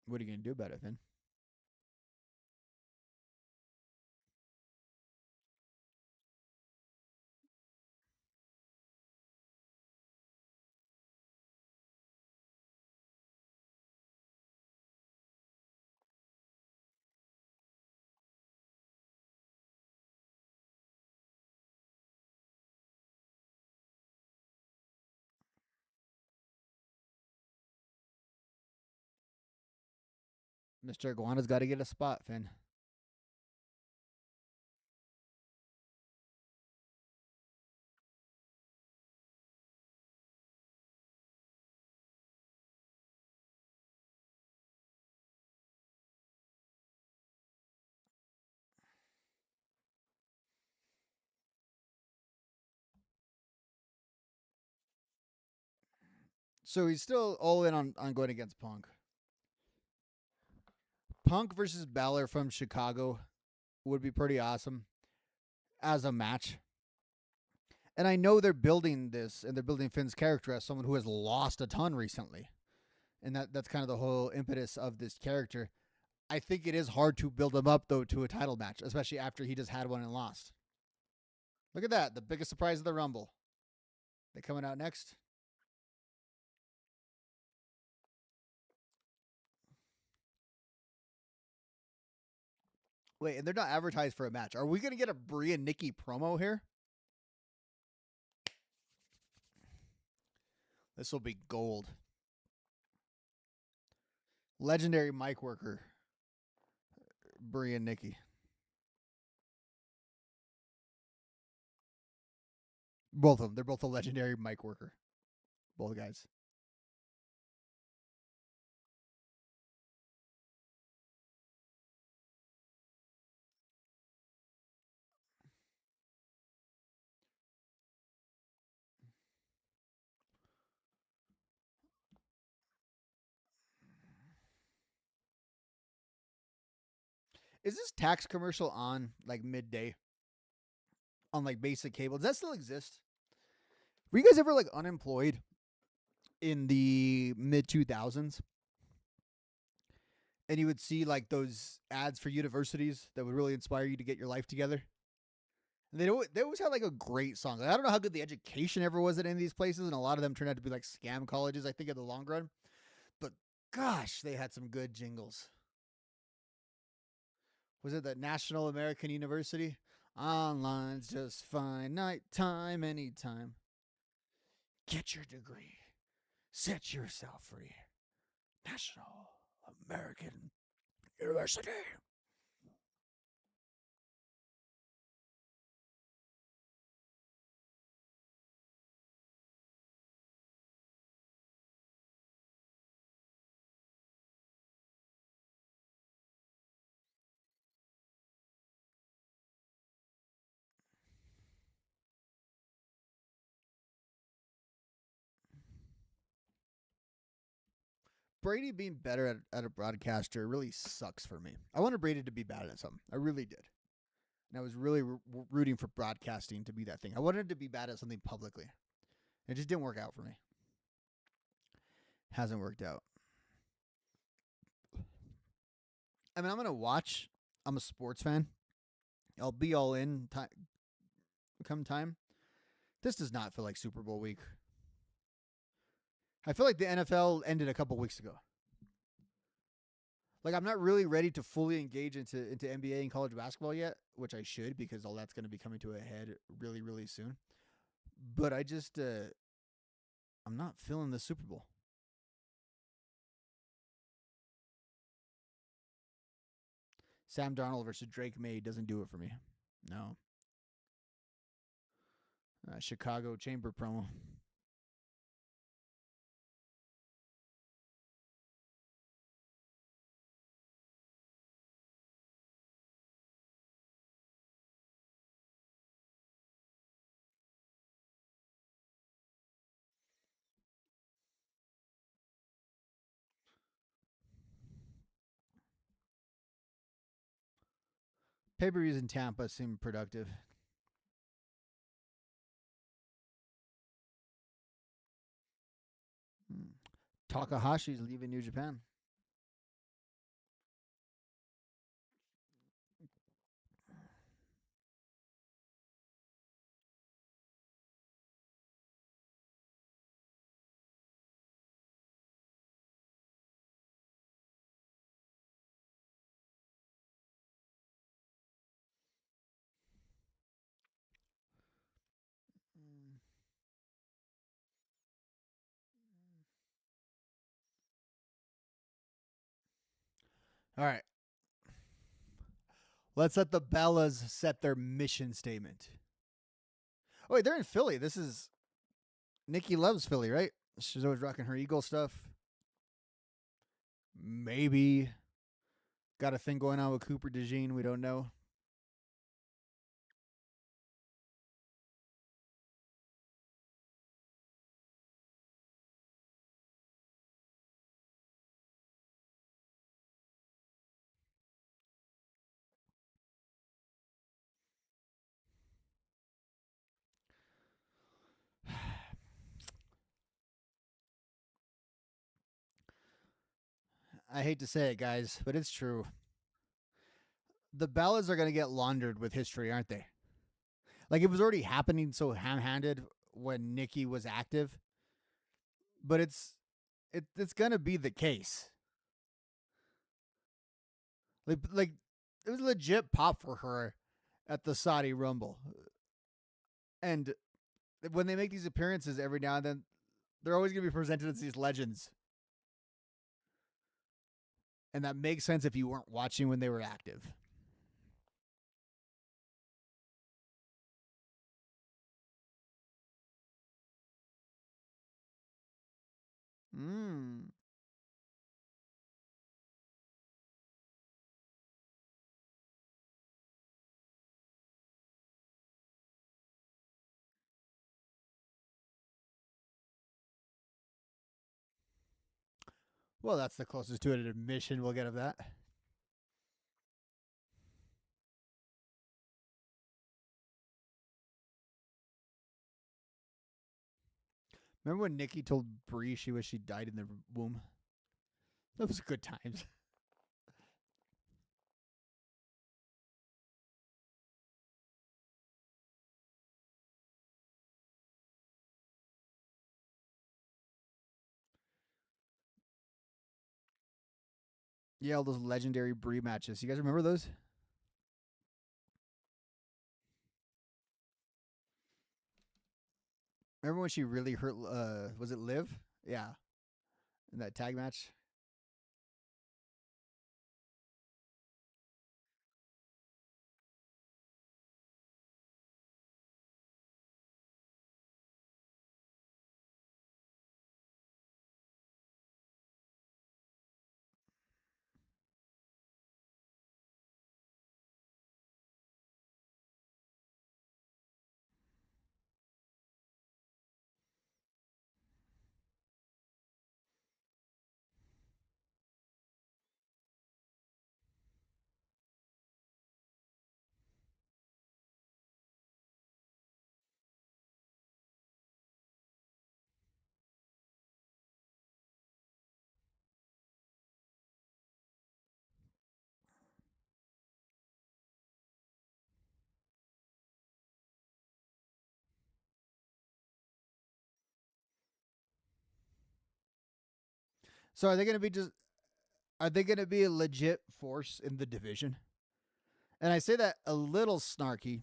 What are you gonna do about it, Finn? Mr. Iguana's got to get a spot, Finn. So he's still all in on going against Punk. Punk versus Balor from Chicago would be pretty awesome as a match. And I know they're building this, and they're building Finn's character as someone who has lost a ton recently. And that's kind of the whole impetus of this character. I think it is hard to build him up, though, to a title match, especially after he just had one and lost. Look at that. The biggest surprise of the Rumble. They coming out next? Wait, and they're not advertised for a match. Are we going to get a Brie and Nikki promo here? This will be gold. Legendary mic worker, Brie and Nikki. Both of them. They're both a legendary mic worker. Both guys. Is this tax commercial on like midday on like basic cable? Does that still exist? Were you guys ever like unemployed in the mid 2000s? And you would see like those ads for universities that would really inspire you to get your life together. And they always had like a great song. Like, I don't know how good the education ever was at any of these places, and a lot of them turned out to be like scam colleges, I think, in the long run. But gosh, they had some good jingles. Was it the National American University? Online's just fine. Nighttime, anytime. Get your degree. Set yourself free. National American University. Brady being better at a broadcaster really sucks for me. I wanted Brady to be bad at something. I really did. And I was really rooting for broadcasting to be that thing. I wanted to be bad at something publicly. It just didn't work out for me. Hasn't worked out. I mean, I'm going to watch. I'm a sports fan. I'll be all in come time. This does not feel like Super Bowl week. I feel like the NFL ended a couple weeks ago. Like, I'm not really ready to fully engage into NBA and college basketball yet, which I should, because all that's going to be coming to a head really, really soon. But I just, I'm not feeling the Super Bowl. Sam Darnold versus Drake May doesn't do it for me. No. Chicago Chamber promo. Pay-per-views in Tampa seem productive. Takahashi's leaving New Japan. All right. Let's let the Bellas set their mission statement. Oh, wait, they're in Philly. This is Nikki loves Philly, right? She's always rocking her Eagle stuff. Maybe got a thing going on with Cooper DeJean. We don't know. I hate to say it, guys, but it's true. The Bellas are going to get laundered with history, aren't they? Like, it was already happening so ham-handed when Nikki was active, but it's going to be the case. Like it was legit pop for her at the Saudi Rumble. And when they make these appearances every now and then, they're always going to be presented as these legends. And that makes sense if you weren't watching when they were active. Mm. Well, that's the closest to an admission we'll get of that. Remember when Nikki told Brie she wished she died in the womb? That was good times. Yeah, all those legendary Brie matches. You guys remember those? Remember when she really hurt? Was it Liv? Yeah, in that tag match. So are they going to be just? Are they going to be a legit force in the division? And I say that a little snarky,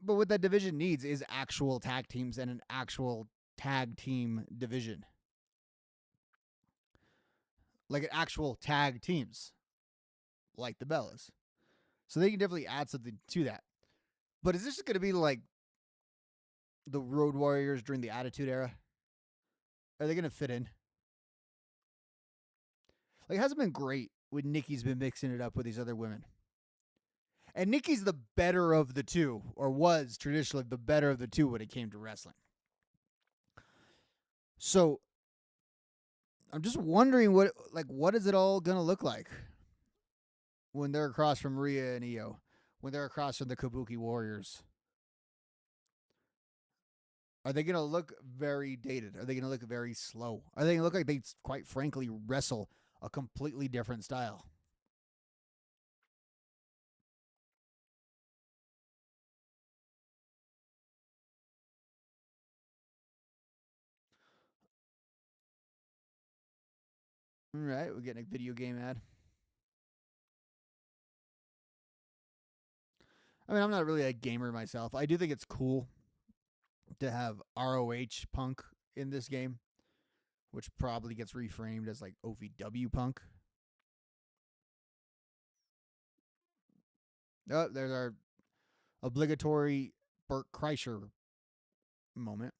but what that division needs is actual tag teams and an actual tag team division, like an actual tag teams, like the Bellas. So they can definitely add something to that. But is this going to be like the Road Warriors during the Attitude Era? Are they going to fit in? Like, it hasn't been great when Nikki's been mixing it up with these other women. And Nikki's the better of the two, or was traditionally the better of the two when it came to wrestling. So I'm just wondering what is it all gonna look like when they're across from Rhea and Io, when they're across from the Kabuki Warriors. Are they gonna look very dated? Are they gonna look very slow? Are they gonna look like they quite frankly wrestle a completely different style? All right, we're getting a video game ad. I mean, I'm not really a gamer myself. I do think it's cool to have ROH Punk in this game, which probably gets reframed as like OVW Punk. There's our obligatory Burt Kreischer moment.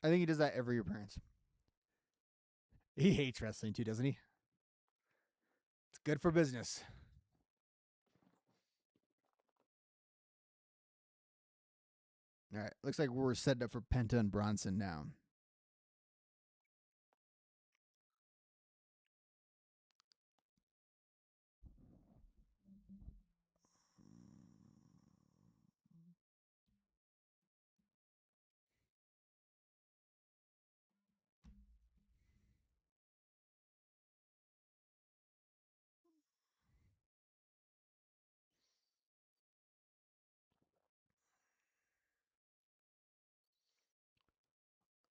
I think he does that every appearance. He hates wrestling too, doesn't he? It's good for business. All right. Looks like we're setting up for Penta and Bronson now.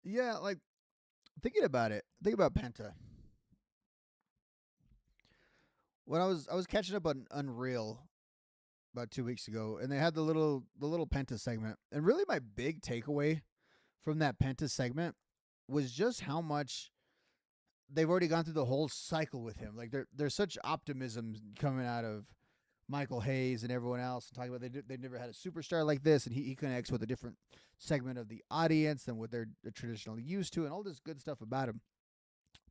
Yeah, like thinking about it, think about Penta. When I was catching up on Unreal about 2 weeks ago, and they had the little Penta segment, and really my big takeaway from that Penta segment was just how much they've already gone through the whole cycle with him. Like there's such optimism coming out of Michael Hayes and everyone else, and talking about they've never had a superstar like this, and he connects with a different segment of the audience than what they're traditionally used to, and all this good stuff about him.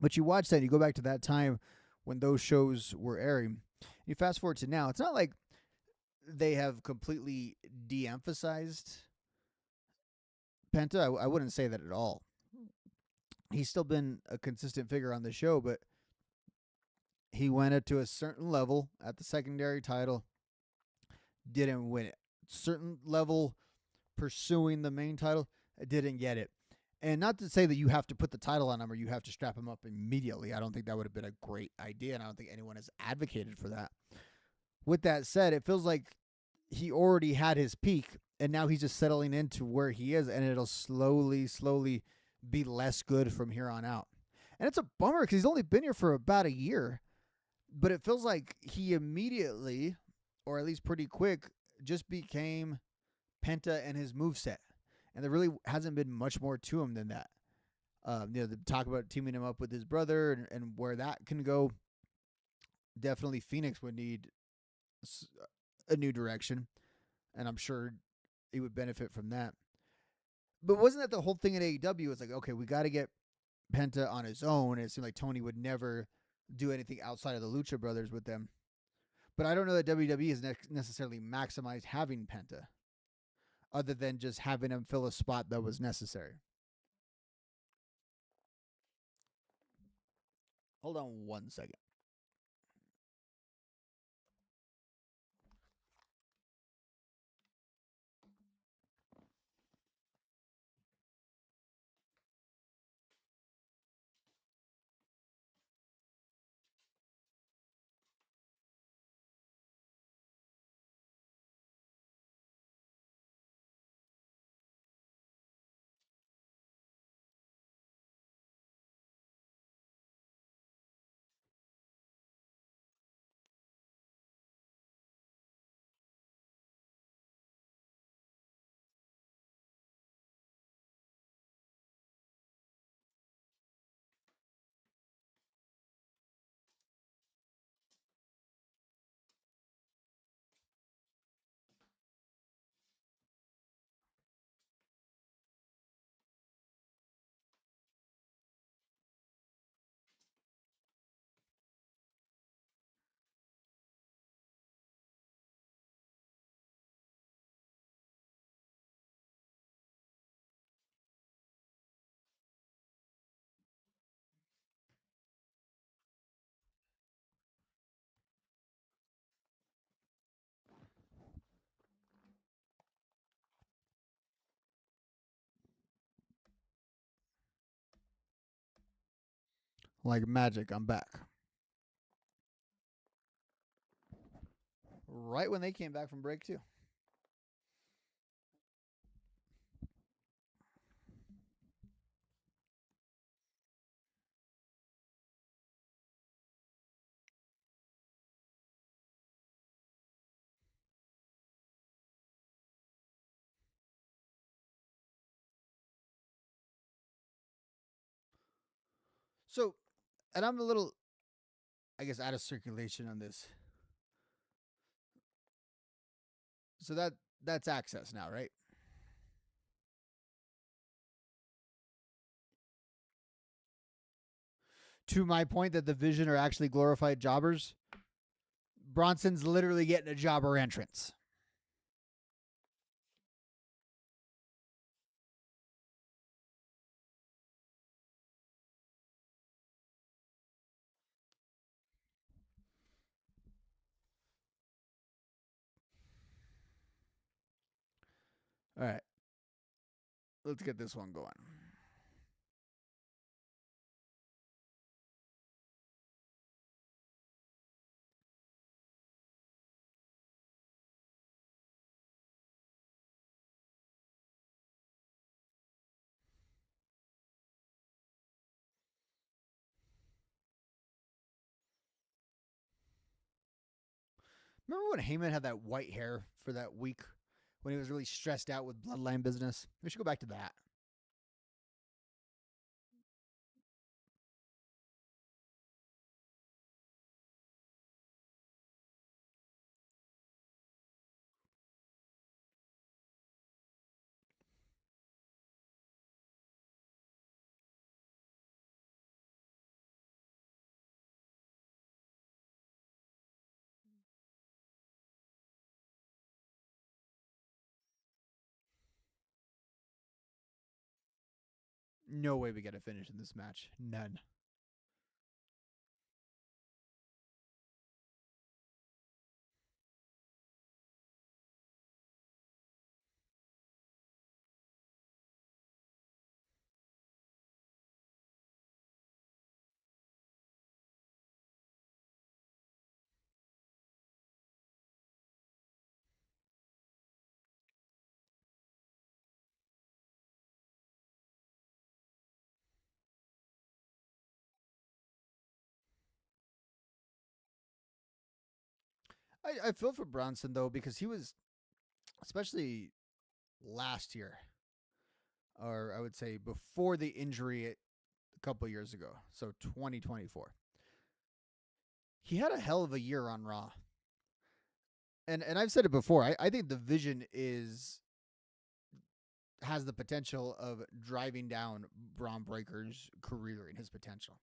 But you watch that, and you go back to that time when those shows were airing. You fast forward to now. It's not like they have completely de-emphasized Penta. I wouldn't say that at all. He's still been a consistent figure on the show, but he went up to a certain level at the secondary title, didn't win it. Certain level pursuing the main title, didn't get it. And not to say that you have to put the title on him or you have to strap him up immediately. I don't think that would have been a great idea, and I don't think anyone has advocated for that. With that said, it feels like he already had his peak, and now he's just settling into where he is, and it'll slowly be less good from here on out. And it's a bummer because he's only been here for about a year, but it feels like he immediately, or at least pretty quick, just became Penta and his moveset. And there really hasn't been much more to him than that. The talk about teaming him up with his brother and where that can go. Definitely, Phoenix would need a new direction, and I'm sure he would benefit from that. But wasn't that the whole thing at AEW? It's like, okay, we got to get Penta on his own. And it seemed like Tony would never do anything outside of the Lucha Brothers with them. But I don't know that WWE has necessarily maximized having Penta, other than just having him fill a spot that was necessary. Hold on 1 second. Like magic, I'm back. Right when they came back from break, too. So, and I'm a little, I guess, out of circulation on this. So that's access now, right? To my point that the Vision are actually glorified jobbers, Bronson's literally getting a jobber entrance. All right. Let's get this one going. Remember when Heyman had that white hair for that week when he was really stressed out with bloodline business? We should go back to that. No way we get a finish in this match. None. I feel for Bronson though because he was, especially last year, or I would say before the injury a couple years ago, so 2024. He had a hell of a year on Raw. And I've said it before. I think the Vision has the potential of driving down Braun Breaker's career and his potential.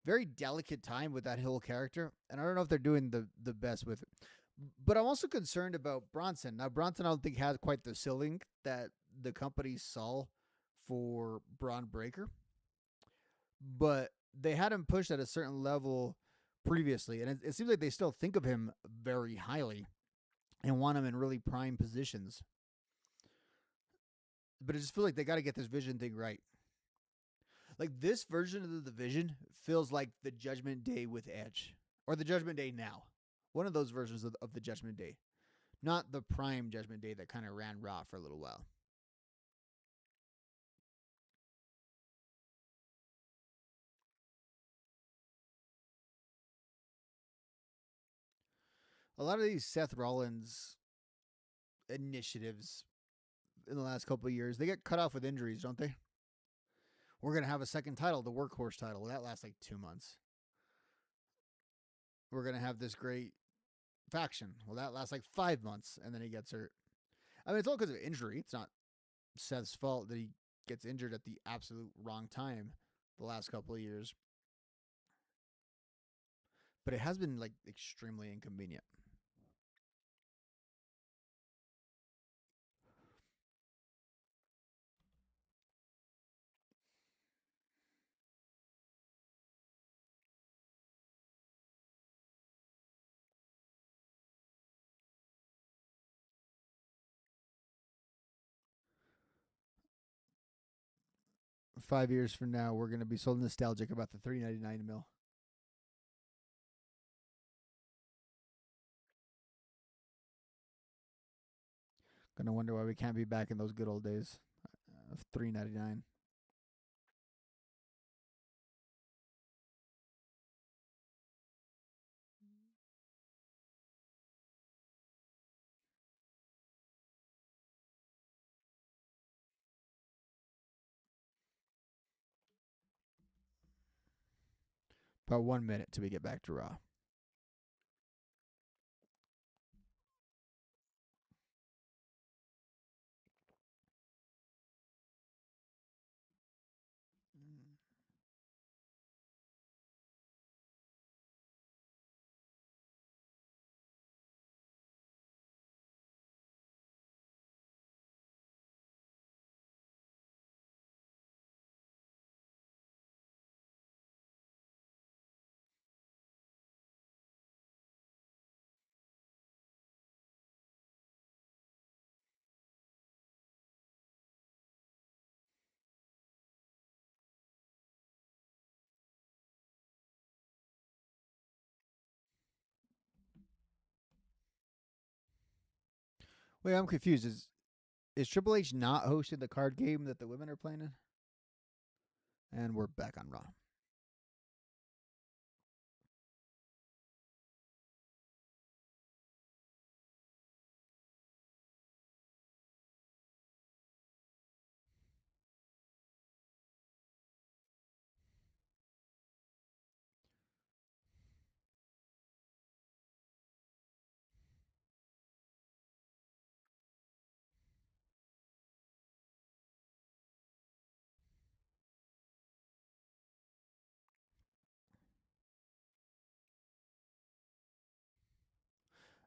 Very delicate time with that Hill character, and I don't know if they're doing the best with it. But I'm also concerned about Bronson. Now, Bronson, I don't think has quite the ceiling that the company saw for Braun Breaker, but they had him pushed at a certain level previously, and it seems like they still think of him very highly and want him in really prime positions. But I just feel like they got to get this Vision thing right. Like this version of the Division feels like the Judgment Day with Edge, or the Judgment Day now. One of those versions of the Judgment Day, not the prime Judgment Day that kind of ran Raw for a little while. A lot of these Seth Rollins initiatives in the last couple of years, they get cut off with injuries, don't they? We're gonna have a second title, the Workhorse title. That lasts like 2 months. We're gonna have this great faction. Well, that lasts like 5 months, and then he gets hurt. I mean, it's all because of injury. It's not Seth's fault that he gets injured at the absolute wrong time the last couple of years. But it has been like extremely inconvenient. 5 years from now, we're going to be so nostalgic about the $3.99 mil. Gonna wonder why we can't be back in those good old days of $3.99. About 1 minute till we get back to Raw. Wait, I'm confused. Is Triple H not hosting the card game that the women are playing in? And we're back on Raw.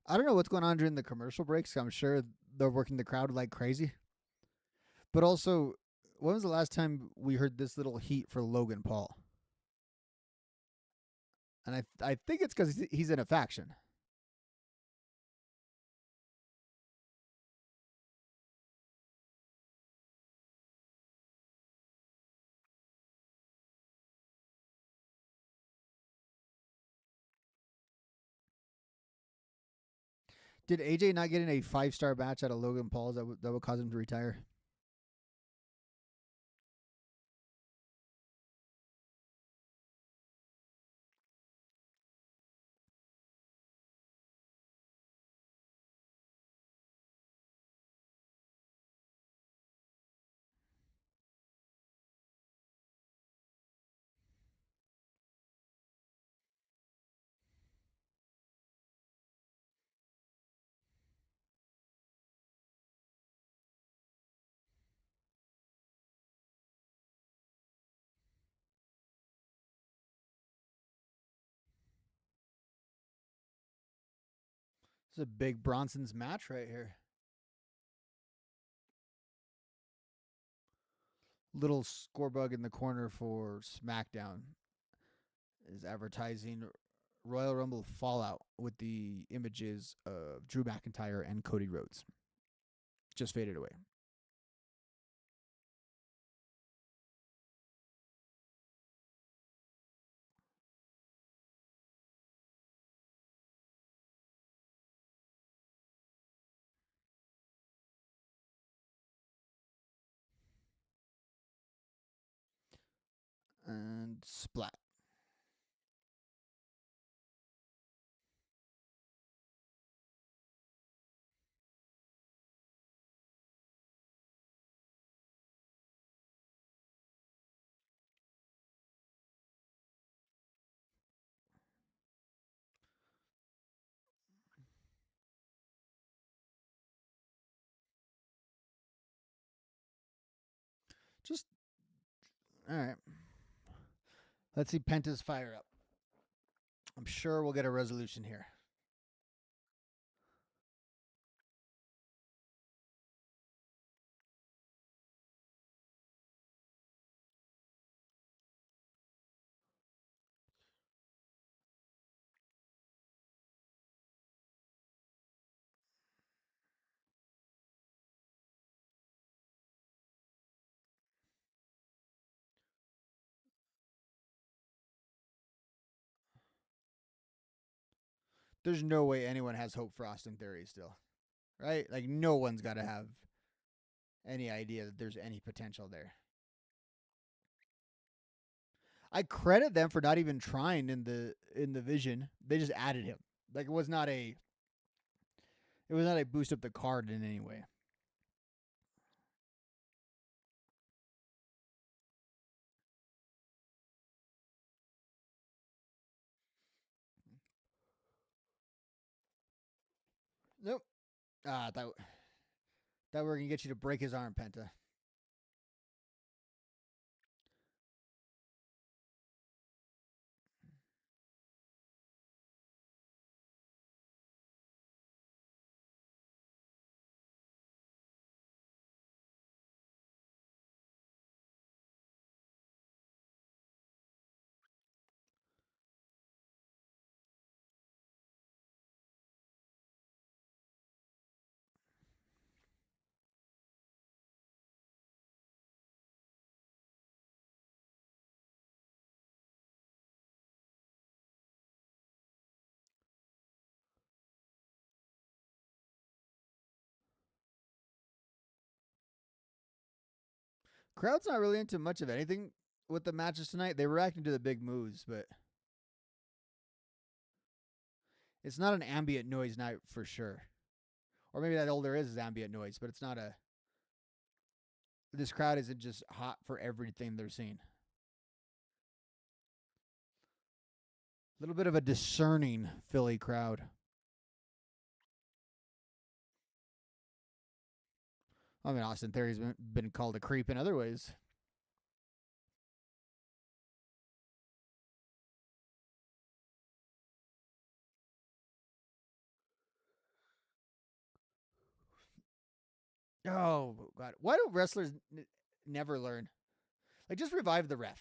I don't know what's going on during the commercial breaks. I'm sure they're working the crowd like crazy. But also, when was the last time we heard this little heat for Logan Paul? And I think it's because he's in a faction. Did AJ not get in a 5-star match out of Logan Paul's that would cause him to retire? This is a big Bronson's match right here. Little scorebug in the corner for SmackDown is advertising Royal Rumble Fallout with the images of Drew McIntyre and Cody Rhodes. Just faded away. And splat. Just all right. Let's see Penta's fire up. I'm sure we'll get a resolution here. There's no way anyone has hope for Austin Theory still, right? Like no one's got to have any idea that there's any potential there. I credit them for not even trying in the vision. They just added him. Like it was not a boost up the card in any way. Nope. That we were gonna get you to break his arm, Penta. Crowd's not really into much of anything with the matches tonight. They were reacting to the big moves, but it's not an ambient noise night for sure. Or maybe that all there is ambient noise, but it's not a. This crowd isn't just hot for everything they're seeing. A little bit of a discerning Philly crowd. I mean, Austin Theory's been called a creep in other ways. Oh, God. Why do wrestlers never learn? Like, just revive the ref.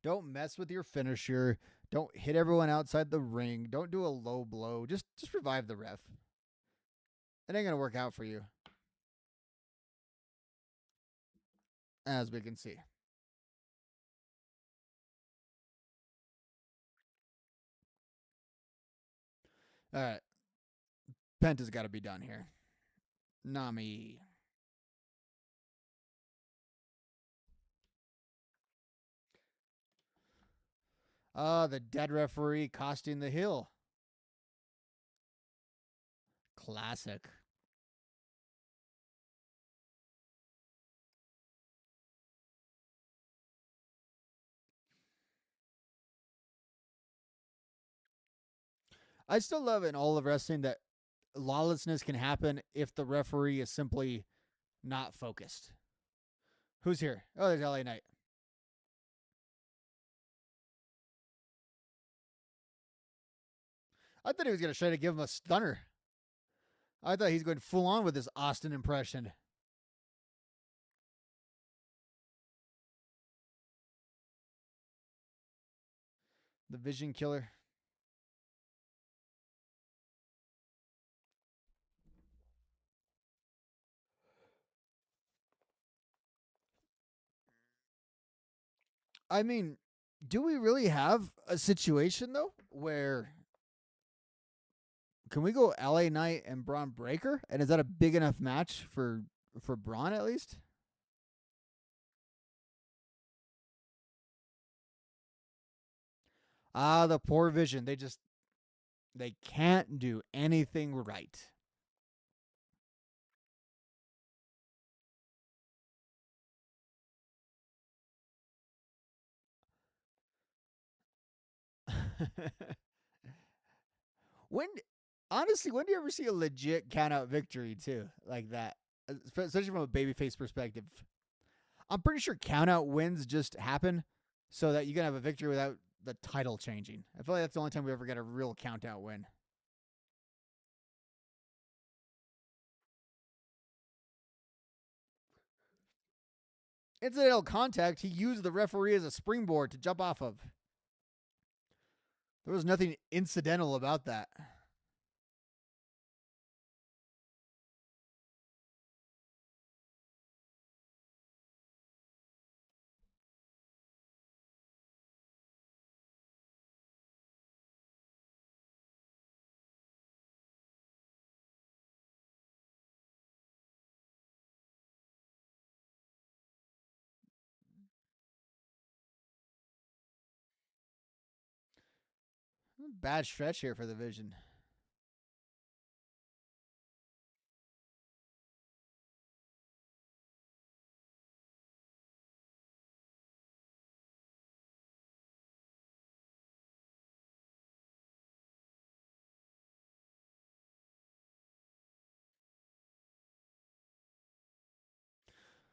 Don't mess with your finisher. Don't hit everyone outside the ring. Don't do a low blow. Just revive the ref. It ain't going to work out for you. As we can see. All right. Penta's got to be done here. Nami. The dead referee costing the hill. Classic. I still love in all of wrestling that lawlessness can happen if the referee is simply not focused. Who's here? Oh, there's LA Knight. I thought he was going to try to give him a stunner. I thought he's going full on with his Austin impression. The Vision Killer. I mean, do we really have a situation, though, where can we go LA Knight and Braun Breaker? And is that a big enough match for Braun at least? The poor Vision. They can't do anything right. when honestly, when do you ever see a legit count out victory too, like that? Especially from a babyface perspective. I'm pretty sure count out wins just happen so that you can have a victory without the title changing. I feel like that's the only time we ever get a real count out win. Incidental contact, he used the referee as a springboard to jump off of. There was nothing incidental about that. Bad stretch here for the Vision.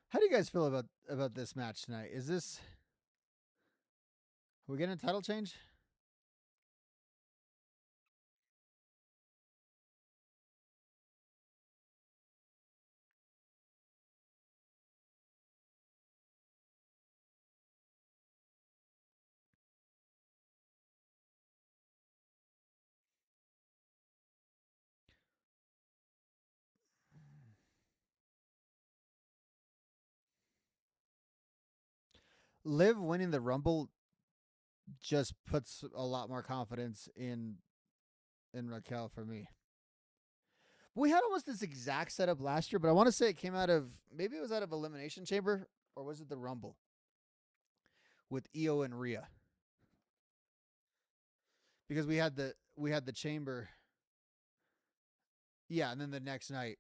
How do you guys feel about this match tonight? Is this are we getting a title change? Liv winning the Rumble just puts a lot more confidence in Raquel for me. We had almost this exact setup last year, but I want to say it came out of maybe it was out of Elimination Chamber or was it the Rumble with Io and Rhea because we had the Chamber, yeah, and then the next night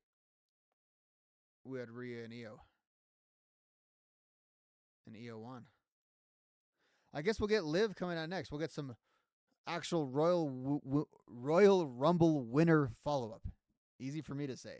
we had Rhea and Io won. I guess we'll get Liv coming out next. We'll get some actual Royal Rumble winner follow up. Easy for me to say.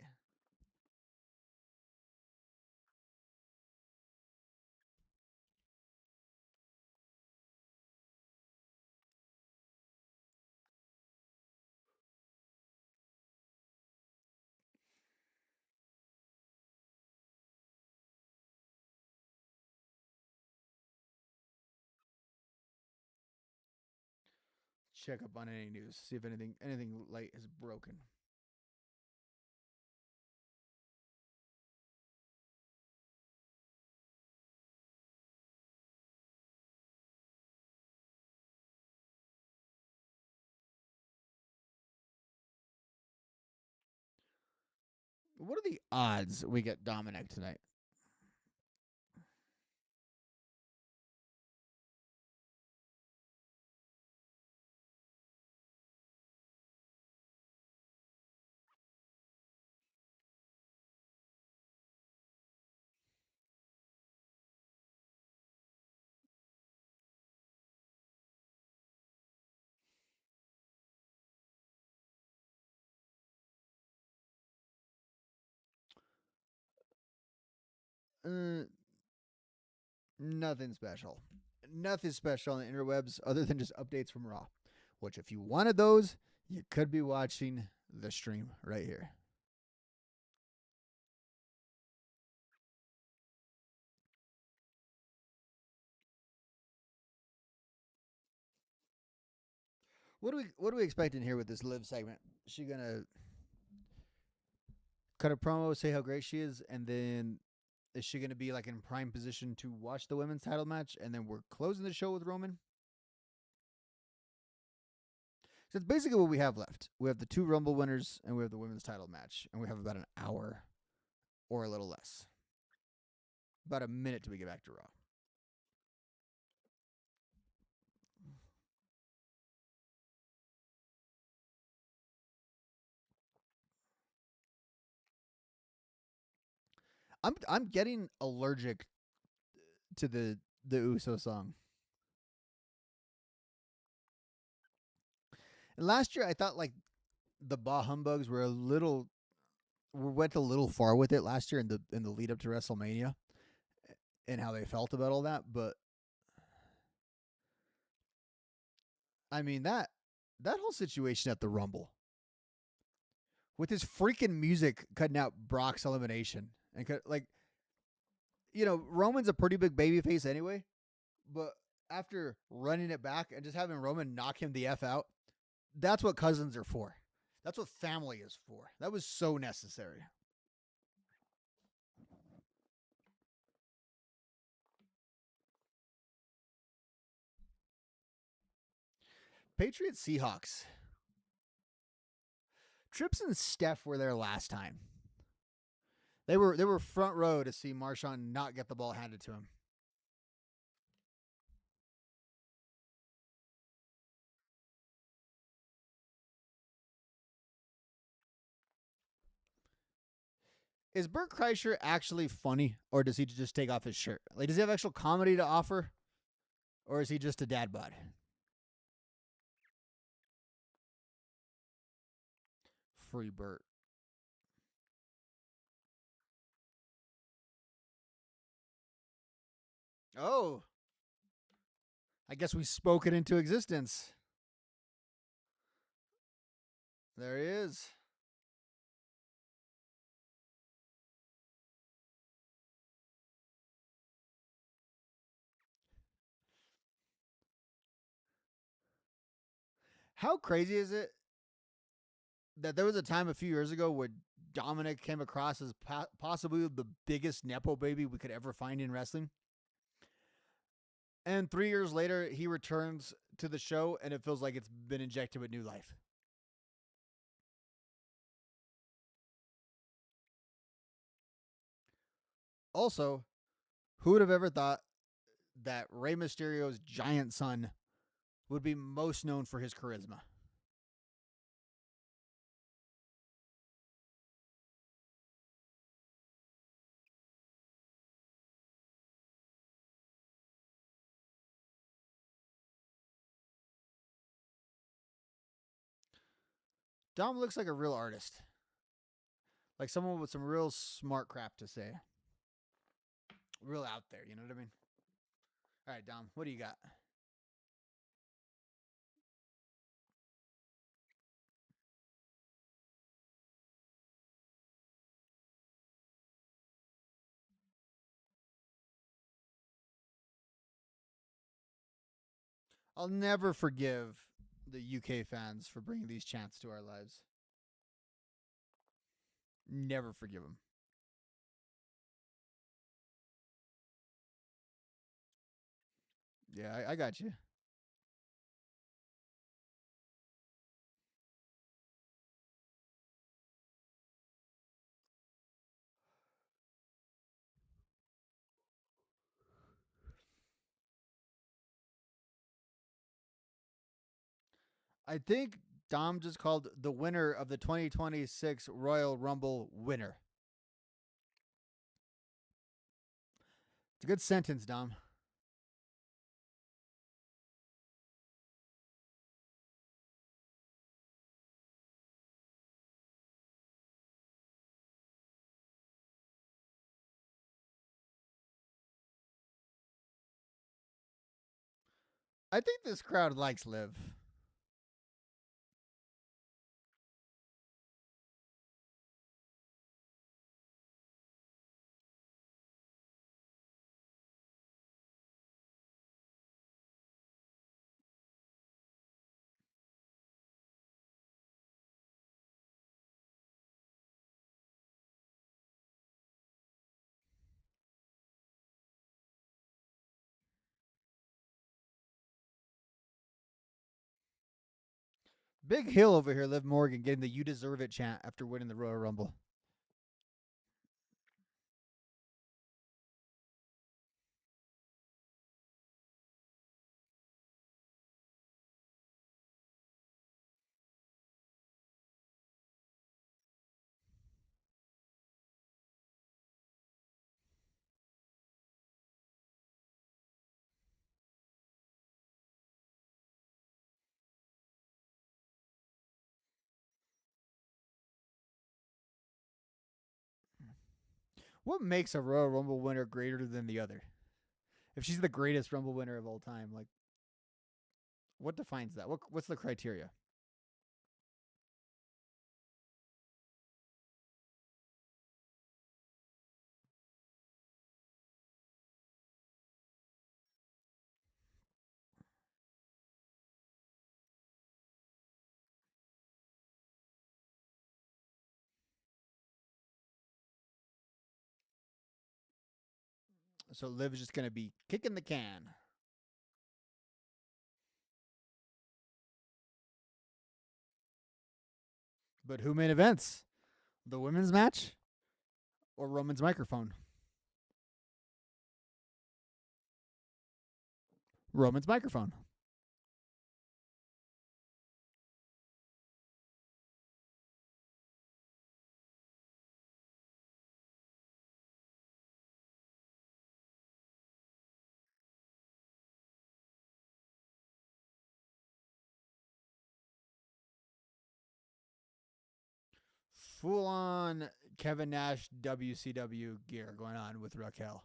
Check up on any news. See if anything light is broken. What are the odds we get Dominic tonight? Uh, Nothing special. Nothing special on the interwebs other than just updates from Raw. Which, if you wanted those, you could be watching the stream right here. What are we expecting here with this Liv segment? Is she gonna cut a promo, say how great she is, and then is she gonna be like in prime position to watch the women's title match, and then we're closing the show with Roman? So it's basically what we have left. We have the two Rumble winners, and we have the women's title match, and we have about an hour or a little less, about a minute till we get back to Raw. I'm getting allergic to the Uso song. And last year I thought like the Bah Humbugs were went a little far with it last year in the lead up to WrestleMania and how they felt about all that, but I mean that whole situation at the Rumble with his freaking music cutting out Brock's elimination and like Roman's a pretty big baby face anyway, but after running it back and just having Roman knock him the F out, that's what cousins are for. That's what family is for. That was so necessary. Patriots Seahawks. Trips and Steph were there last time. They were front row to see Marshawn not get the ball handed to him. Is Bert Kreischer actually funny, or does he just take off his shirt? Like, does he have actual comedy to offer, or is he just a dad bod? Free Bert. Oh, I guess we spoke it into existence. There he is. How crazy is it that there was a time a few years ago where Dominic came across as possibly the biggest Nepo baby we could ever find in wrestling? And 3 years later, he returns to the show, and it feels like it's been injected with new life. Also, who would have ever thought that Rey Mysterio's giant son would be most known for his charisma? Dom looks like a real artist, like someone with some real smart crap to say, real out there. You know what I mean? All right, Dom, what do you got? I'll never forgive the UK fans for bringing these chants to our lives. Never forgive them. Yeah, I got you. I think Dom just called the winner of the 2026 Royal Rumble winner. It's a good sentence, Dom. I think this crowd likes Liv. Big Hill over here, Liv Morgan, getting the "You deserve it" chant after winning the Royal Rumble. What makes a Royal Rumble winner greater than the other? If she's the greatest Rumble winner of all time, like, what defines that? What's the criteria? So Liv is just going to be kicking the can. But who main events? The women's match or Roman's microphone? Roman's microphone. full on Kevin Nash WCW gear going on with Raquel.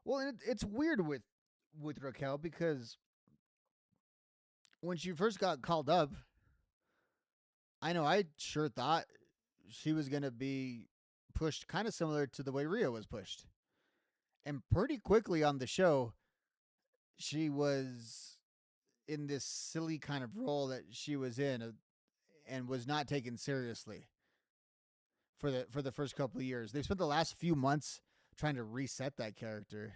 Well, it's weird with Raquel because when she first got called up, I know I sure thought she was going to be pushed kind of similar to the way Rhea was pushed. And pretty quickly on the show, she was in this silly kind of role that she was in and was not taken seriously for the first couple of years. They've spent the last few months trying to reset that character.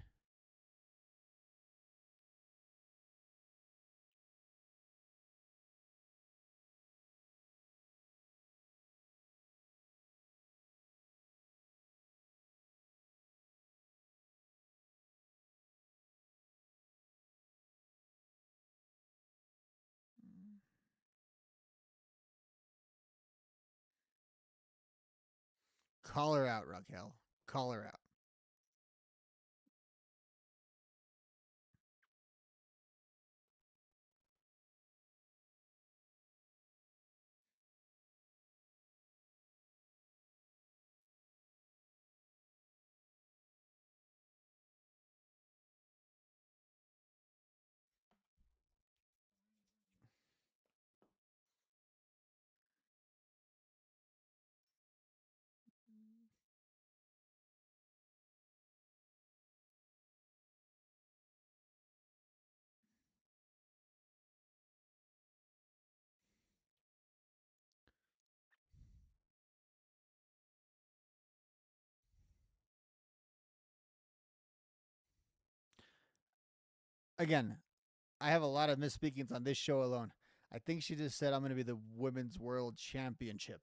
Call her out, Raquel. Call her out. Again, I have a lot of misspeakings on this show alone. I think she just said I'm going to be the Women's World Championship.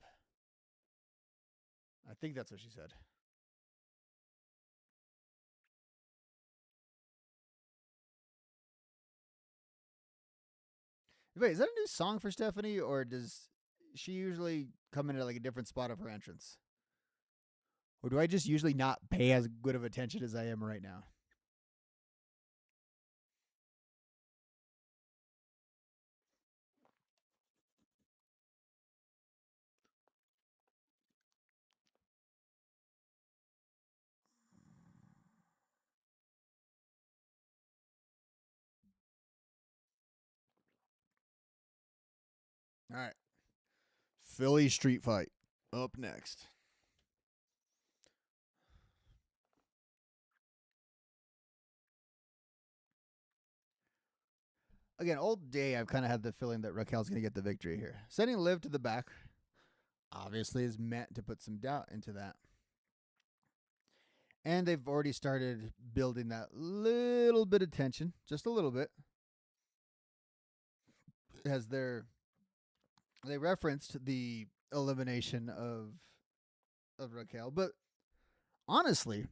I think that's what she said. Wait, is that a new song for Stephanie, or does she usually come into like a different spot of her entrance? Or do I just usually not pay as good of attention as I am right now? All right. Philly Street Fight up next. Again, all day I've kind of had the feeling that Raquel's going to get the victory here. Sending Liv to the back obviously is meant to put some doubt into that. And they've already started building that little bit of tension, just a little bit, as they referenced the elimination of Raquel. But honestly,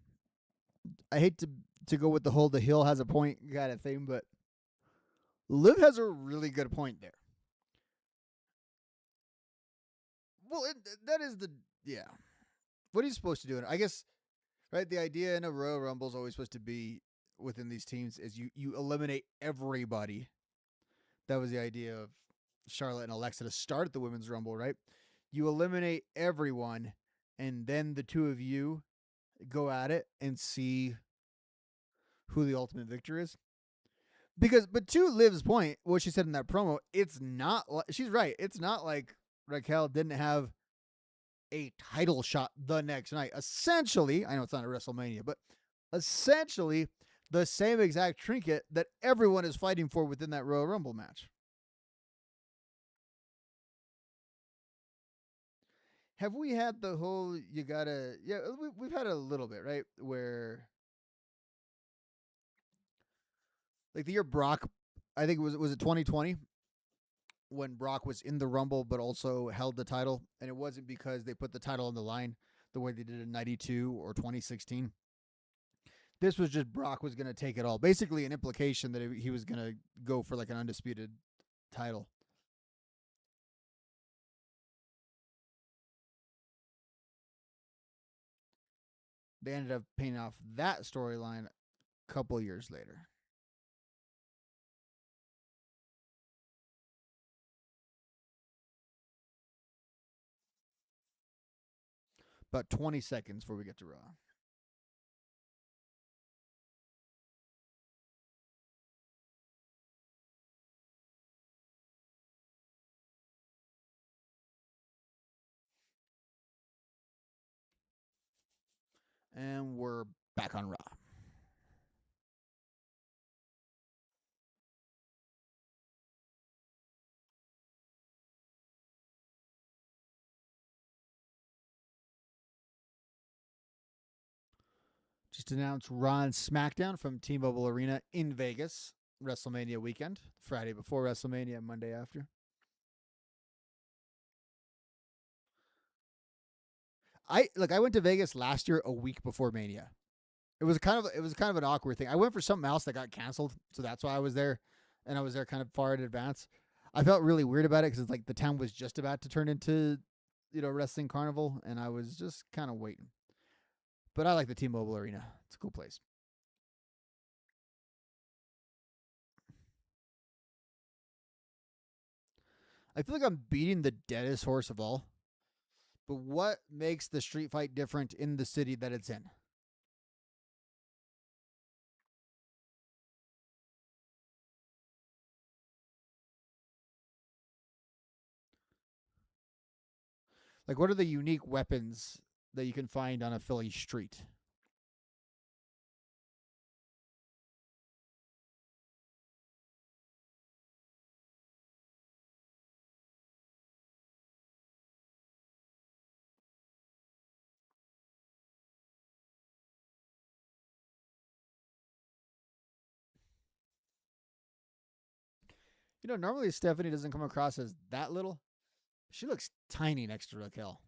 I hate to go with the hill has a point kind of thing, but Liv has a really good point there. Well, that is the yeah. What are you supposed to do? I guess right. The idea in a Royal Rumble is always supposed to be within these teams is you eliminate everybody. That was the idea of Charlotte and Alexa to start the Women's Rumble, right? You eliminate everyone, and then the two of you go at it and see who the ultimate victor is. Because, but to Liv's point, what she said in that promo, it's not. She's right. It's not like Raquel didn't have a title shot the next night. Essentially, I know it's not a WrestleMania, but essentially the same exact trinket that everyone is fighting for within that Royal Rumble match. Have we had the whole you gotta yeah we've had a little bit, right, where like the year Brock, I think was it 2020 when Brock was in the Rumble but also held the title, and it wasn't because they put the title on the line the way they did in 92 or 2016. This was just Brock was going to take it all. Basically an implication that he was going to go for like an undisputed title. they ended up paying off that storyline a couple years later. About 20 seconds before we get to Raw. And we're back on Raw. Just announced Raw and SmackDown from T-Mobile Arena in Vegas, WrestleMania weekend, Friday before WrestleMania, Monday after. I went to Vegas last year a week before Mania. It was kind of an awkward thing. I went for something else that got canceled, so that's why I was there, and I was there kind of far in advance. I felt really weird about it because it's like the town was just about to turn into, wrestling carnival, and I was just kind of waiting. But I like the T-Mobile Arena. It's a cool place. I feel like I'm beating the deadest horse of all. But what makes the street fight different in the city that it's in? Like, what are the unique weapons that you can find on a Philly street? Normally Stephanie doesn't come across as that little. She looks tiny next to Raquel.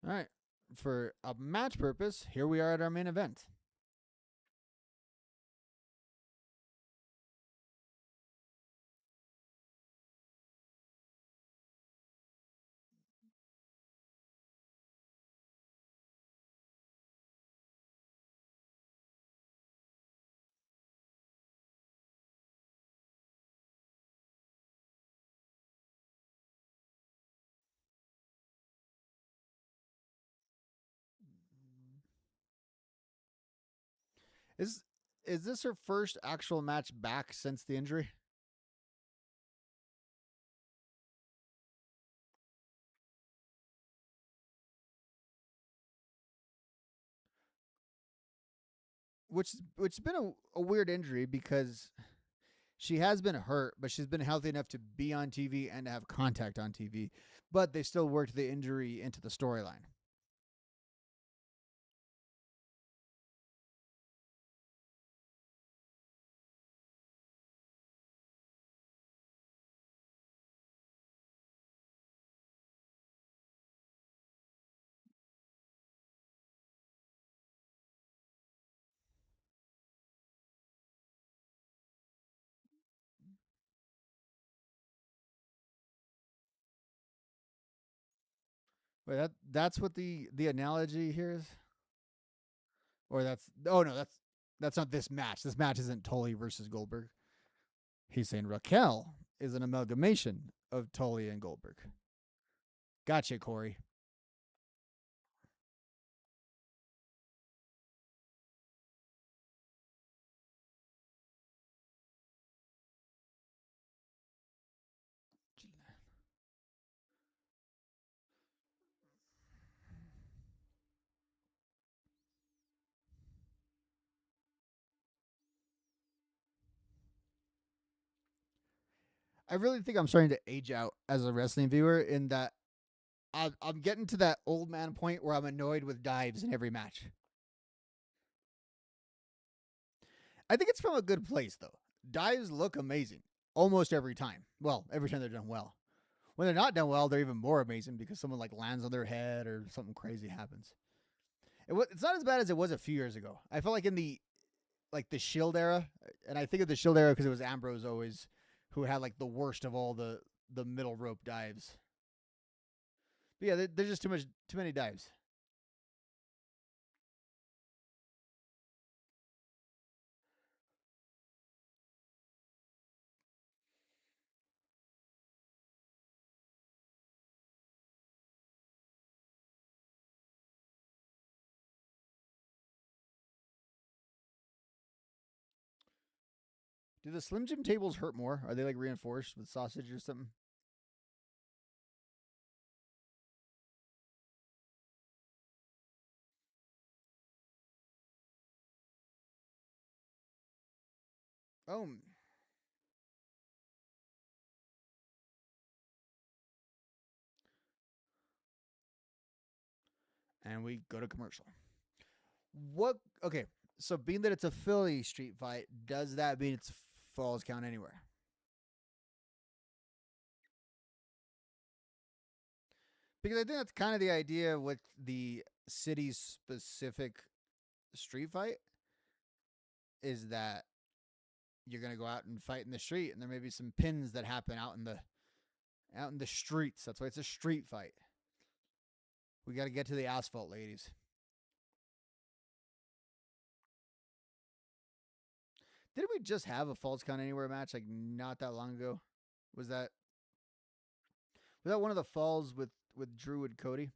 All right. For a match purpose, here we are at our main event. Is is this her first actual match back since the injury? Which has been a weird injury because she has been hurt, but she's been healthy enough to be on TV and to have contact on TV. But they still worked the injury into the storyline. Wait, that's what the analogy here is, or that's oh no, that's not this match. This match isn't Tully versus Goldberg. He's saying Raquel is an amalgamation of Tully and Goldberg. Gotcha, Corey. I really think I'm starting to age out as a wrestling viewer in that I'm getting to that old man point where I'm annoyed with dives in every match. I think it's from a good place though. Dives look amazing almost every time. Well, every time they're done well. When they're not done well, they're even more amazing because someone like lands on their head or something crazy happens. It's not as bad as it was a few years ago. I felt like in the Shield era, and I think of the Shield era because it was Ambrose always who had like the worst of all the middle rope dives. But yeah, there's just too many dives. Do the Slim Jim tables hurt more? Are they like reinforced with sausage or something? Oh, and we go to commercial. What? Okay, so being that it's a Philly street fight, does that mean it's falls count anywhere? Because I think that's kind of the idea with the city specific street fight is that you're gonna go out and fight in the street, and there may be some pins that happen out in the streets. That's why it's a street fight. We got to get to the asphalt, ladies. Didn't we just have a Falls Count Anywhere match like not that long ago? Was that one of the falls with Drew and Cody?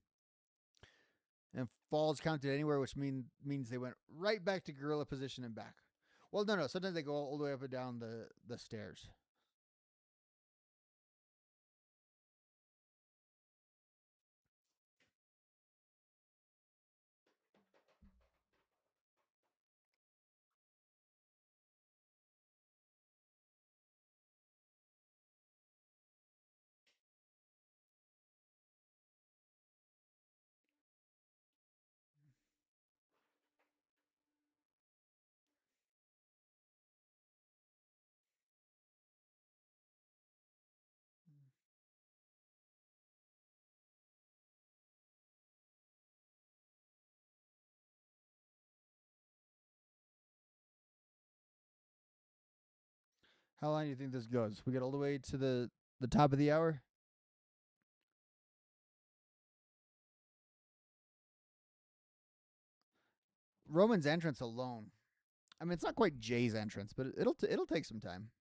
And falls counted anywhere, which means they went right back to gorilla position and back. Well, no. Sometimes they go all the way up and down the stairs. How long do you think this goes? We get all the way to the top of the hour. Roman's entrance alone. I mean, it's not quite Jay's entrance, but it'll take some time.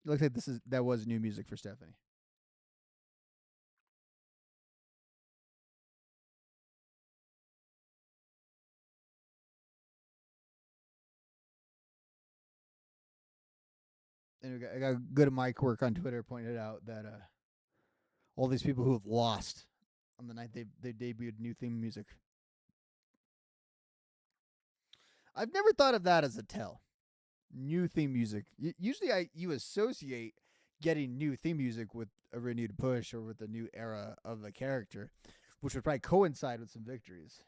It looks like that was new music for Stephanie. And I got good mic work on Twitter pointed out that all these people who have lost on the night they debuted new theme music. I've never thought of that as a tell. New theme music. Usually, you associate getting new theme music with a renewed push or with a new era of the character, which would probably coincide with some victories.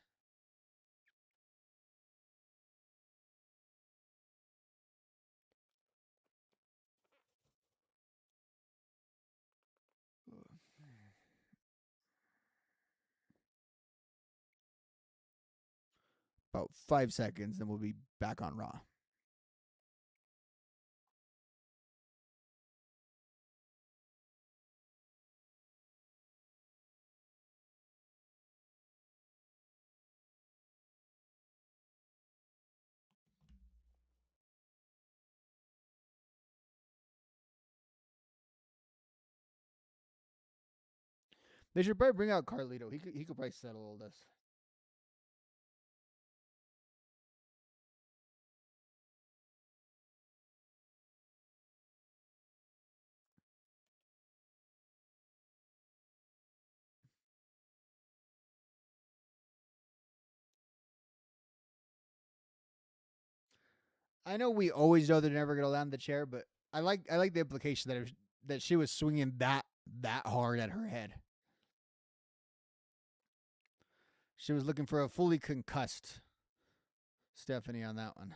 About 5 seconds, then we'll be back on Raw. They should probably bring out Carlito. He could probably settle all this. I know we always know they're never gonna land the chair, but I like the implication that that she was swinging that hard at her head. She was looking for a fully concussed Stephanie on that one.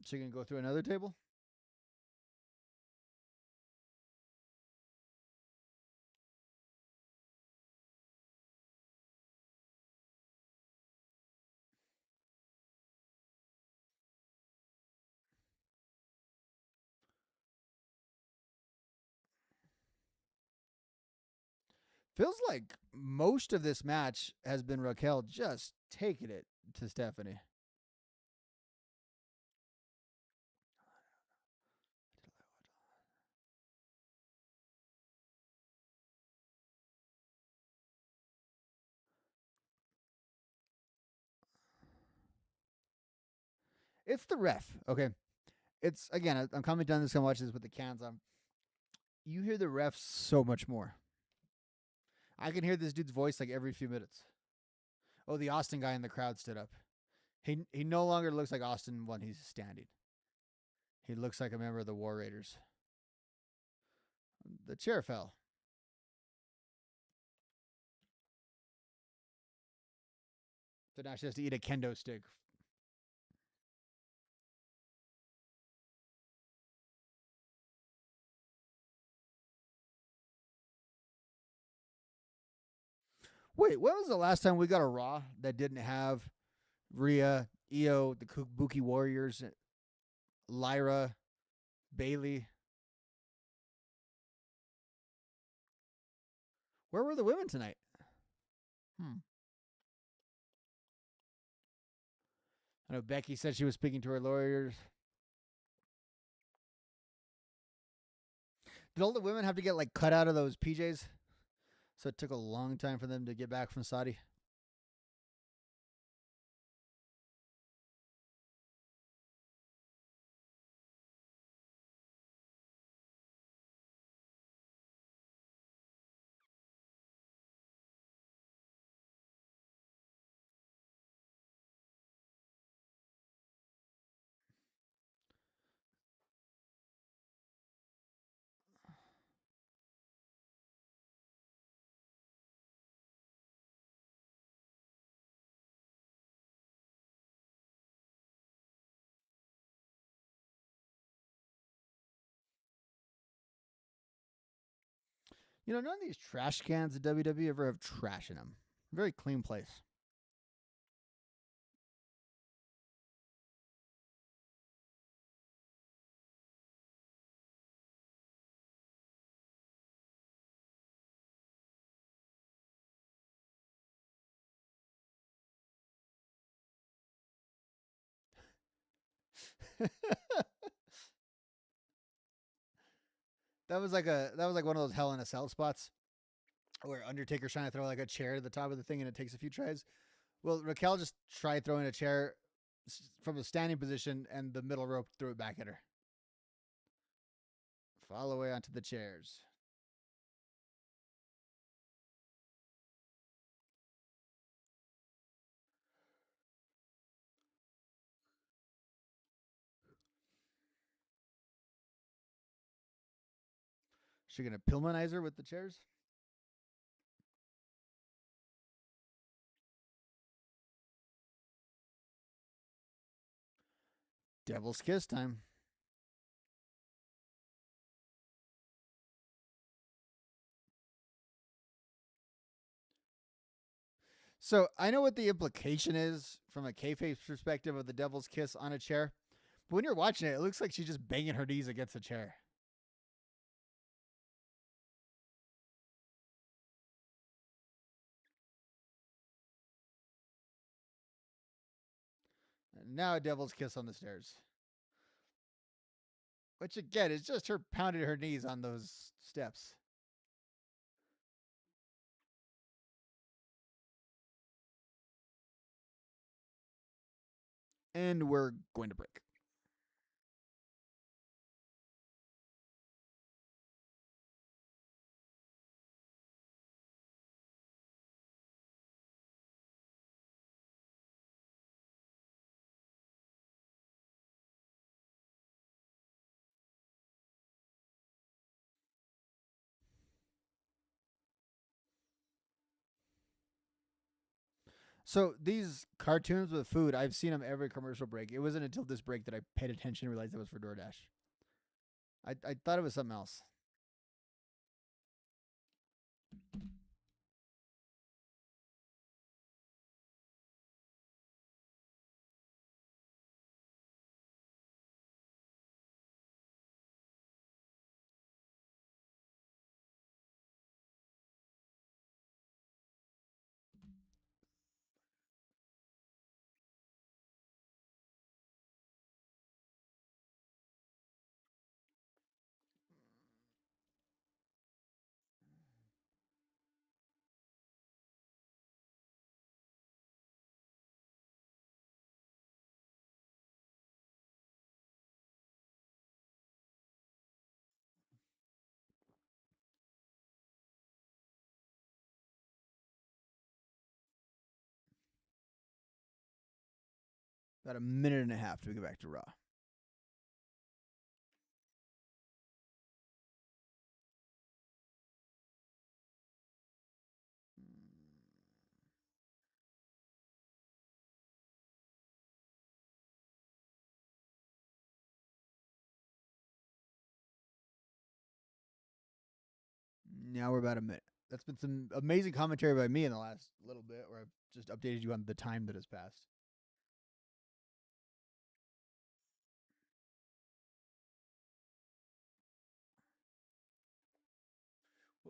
She can go through another table? Feels like most of this match has been Raquel just taking it to Stephanie. It's the ref, okay? It's, again, I'm coming down this and watch this with the cans on. You hear the refs so much more. I can hear this dude's voice like every few minutes. Oh, the Austin guy in the crowd stood up. He no longer looks like Austin when he's standing. He looks like a member of the War Raiders. The chair fell. So now she has to eat a kendo stick. Wait, when was the last time we got a Raw that didn't have Rhea, Io, the Kabuki Warriors, Lyra, Bailey? Where were the women tonight? I know Becky said she was speaking to her lawyers. Did all the women have to get like cut out of those PJs? So it took a long time for them to get back from Saudi. You know, none of these trash cans at WWE ever have trash in them. Very clean place. That was like one of those Hell in a Cell spots where Undertaker's trying to throw like a chair to the top of the thing and it takes a few tries. Well, Raquel just tried throwing a chair from a standing position and the middle rope threw it back at her. Fall away onto the chairs. She gonna Pillmanize her with the chairs? Devil's kiss time. So I know what the implication is from a kayfabe perspective of the devil's kiss on a chair. But when you're watching it, it looks like she's just banging her knees against a chair. And now a devil's kiss on the stairs. Which again is just her pounding her knees on those steps. And we're going to break. So these cartoons with food, I've seen them every commercial break. It wasn't until this break that I paid attention and realized it was for DoorDash. I thought it was something else. About a minute and a half till we get back to Raw. Now we're about a minute. That's been some amazing commentary by me in the last little bit, where I've just updated you on the time that has passed.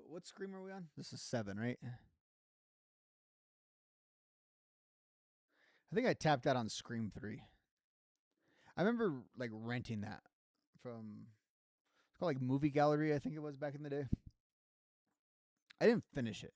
What scream are we on? This is 7, right? I think I tapped out on Scream 3. I remember like renting that from, it's called like Movie Gallery, I think it was back in the day. I didn't finish it.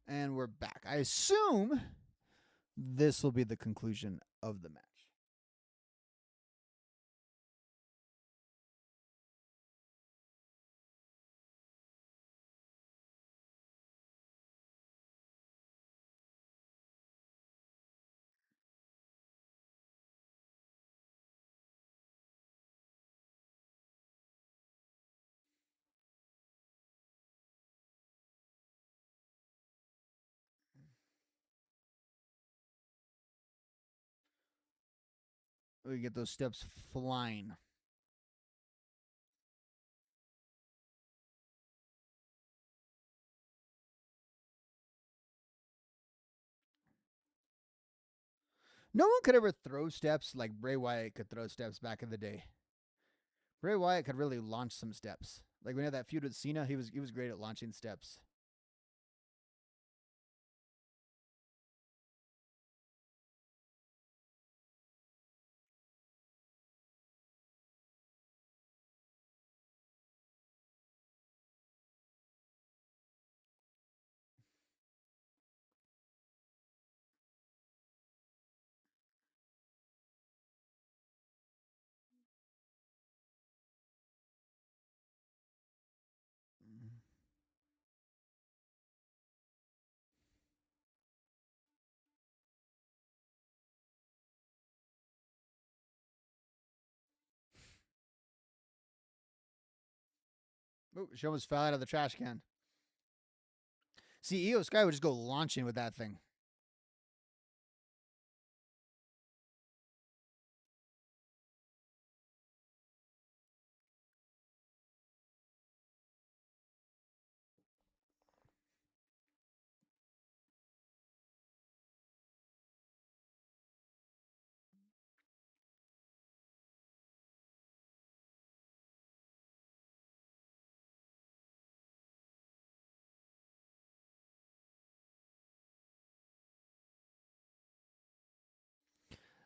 And we're back. I assume this will be the conclusion of the match. We get those steps flying. No one could ever throw steps like Bray Wyatt could throw steps back in the day. Bray Wyatt could really launch some steps. Like when he had that feud with Cena, he was great at launching steps. Oh, she almost fell out of the trash can. See, Io Sky would just go launching with that thing.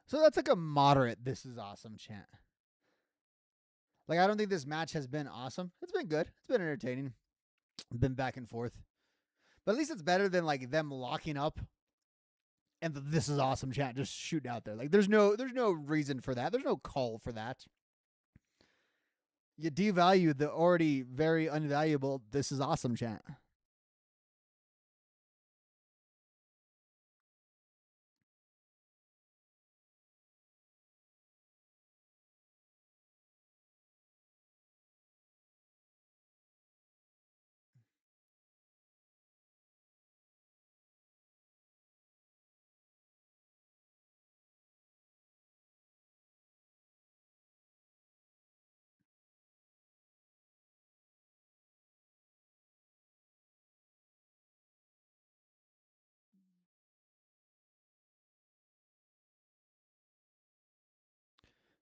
So that's like a moderate "this is awesome" chant. Like, I don't think this match has been awesome. It's been good. It's been entertaining. It's been back and forth. But at least it's better than like them locking up and this is awesome chant just shooting out there. Like there's no reason for that. There's no call for that. You devalue the already very unvaluable this is awesome chant.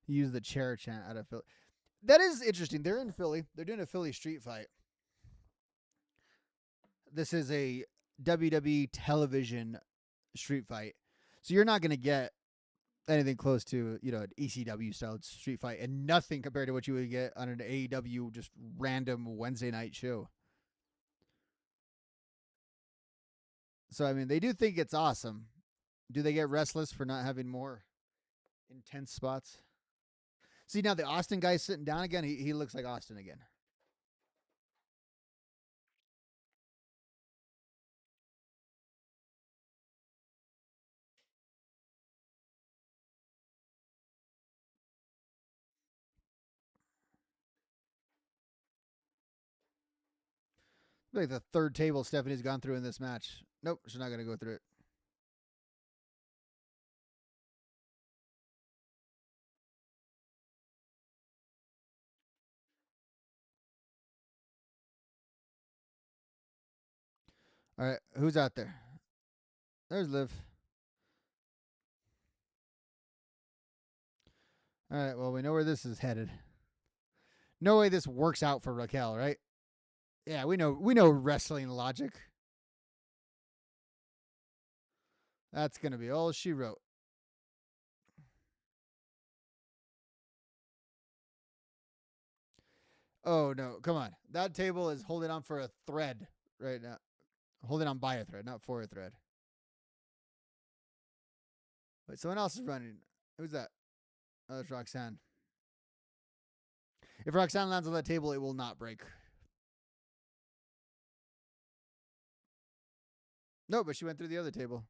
Use the chair chant out of Philly. That is interesting. They're in Philly. They're doing a Philly street fight. This is a WWE television street fight. So you're not going to get anything close to, an ECW style street fight and nothing compared to what you would get on an AEW just random Wednesday night show. So, I mean, they do think it's awesome. Do they get restless for not having more intense spots? See, now the Austin guy's sitting down again. He looks like Austin again. Like the third table Stephanie's gone through in this match. Nope, she's not going to go through it. All right, who's out there? There's Liv. All right, well, we know where this is headed. No way this works out for Raquel, right? Yeah, we know wrestling logic. That's going to be all she wrote. Oh, no. Come on. That table is holding on for a thread right now. Holding on by a thread, not for a thread. Wait, someone else is running. Who's that? Oh, it's Roxanne. If Roxanne lands on that table, it will not break. No, but she went through the other table.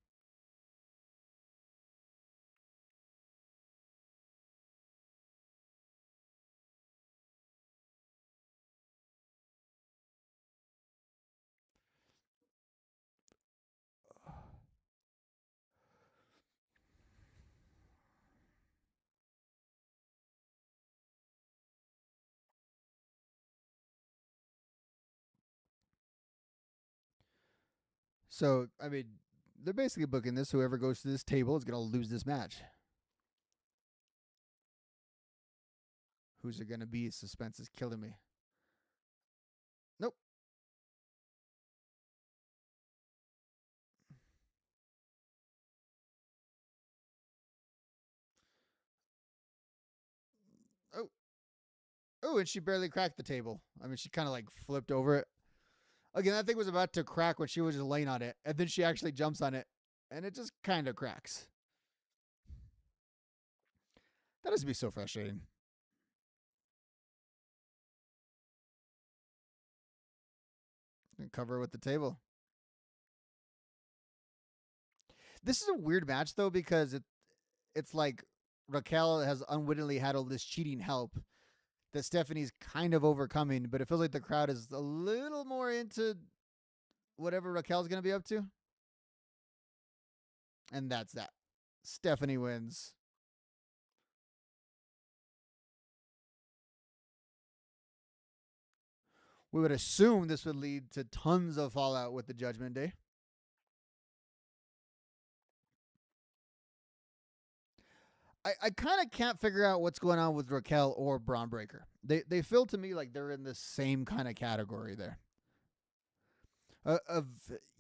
So, I mean, they're basically booking this. Whoever goes to this table is going to lose this match. Who's it going to be? Suspense is killing me. Nope. Oh. Oh, and she barely cracked the table. I mean, she kind of like flipped over it. Again, that thing was about to crack when she was just laying on it. And then she actually jumps on it. And it just kind of cracks. That has to be so frustrating. And cover with the table. This is a weird match, though, because it's like Raquel has unwittingly had all this cheating help that Stephanie's kind of overcoming, but it feels like the crowd is a little more into whatever Raquel's going to be up to. And that's that. Stephanie wins. We would assume this would lead to tons of fallout with the Judgment Day. I kind of can't figure out what's going on with Raquel or Braun Breaker. They feel to me like they're in the same kind of category there. Of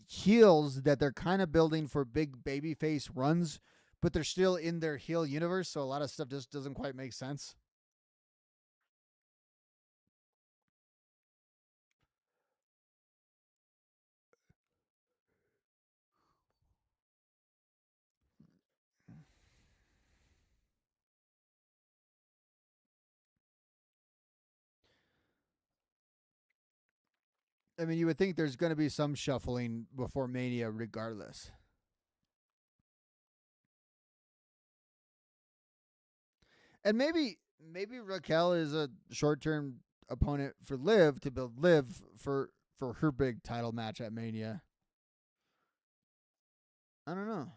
heels that they're kind of building for big babyface runs, but they're still in their heel universe, so a lot of stuff just doesn't quite make sense. I mean, you would think there's going to be some shuffling before Mania, regardless. And maybe Raquel is a short term opponent for Liv to build Liv for her big title match at Mania. I don't know.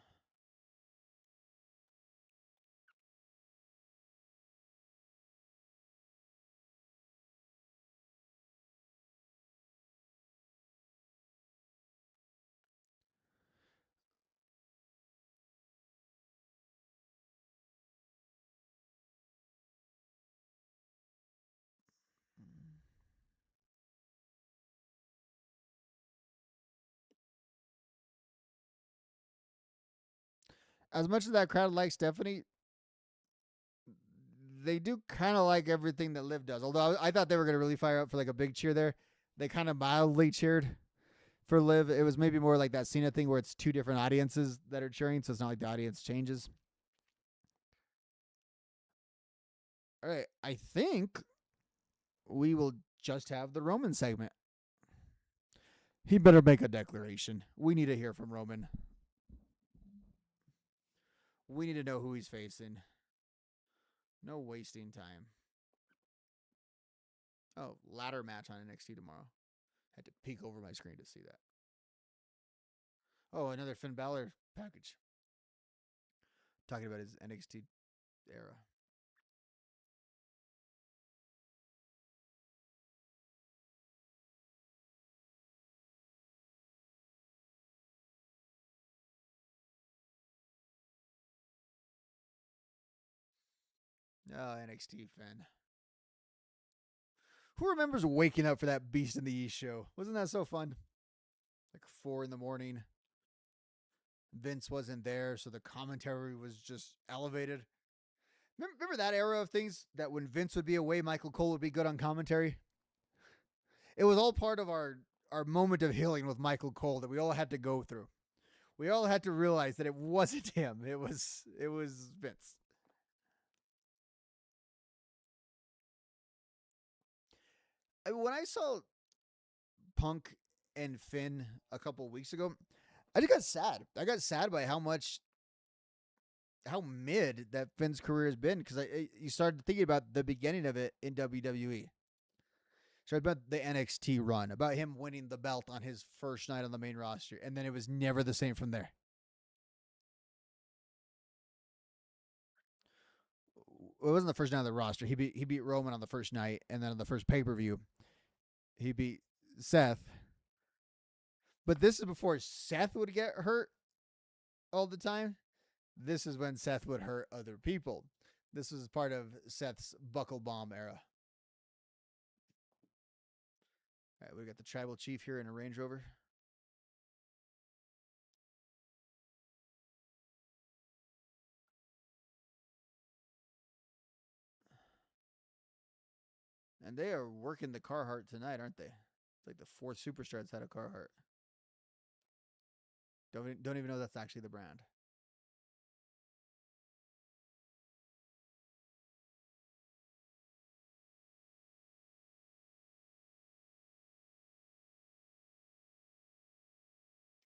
As much as that crowd likes Stephanie, they do kind of like everything that Liv does. Although I thought they were going to really fire up for like a big cheer there. They kind of mildly cheered for Liv. It was maybe more like that Cena thing where it's two different audiences that are cheering, so it's not like the audience changes. All right, I think we will just have the Roman segment. He better make a declaration. We need to hear from Roman. We need to know who he's facing. No wasting time. Oh, ladder match on NXT tomorrow. Had to peek over my screen to see that. Oh, another Finn Balor package. Talking about his NXT era. Oh, NXT Finn. Who remembers waking up for that Beast in the East show? Wasn't that so fun? Like 4 a.m. Vince wasn't there, so the commentary was just elevated. Remember that era of things that when Vince would be away, Michael Cole would be good on commentary? It was all part of our moment of healing with Michael Cole that we all had to go through. We all had to realize that it wasn't him. It was Vince. When I saw Punk and Finn a couple of weeks ago, I just got sad. I got sad by how mid that Finn's career has been because you started thinking about the beginning of it in WWE. So about the NXT run, about him winning the belt on his first night on the main roster, and then it was never the same from there. It wasn't the first night on the roster. He beat Roman on the first night, and then on the first pay per view, he beat Seth. But this is before Seth would get hurt all the time. This is when Seth would hurt other people. This was part of Seth's buckle bomb era. All right, we got the tribal chief here in a Range Rover. And they are working the Carhartt tonight, aren't they? It's like the fourth superstar that's had a Carhartt. Don't even know that's actually the brand.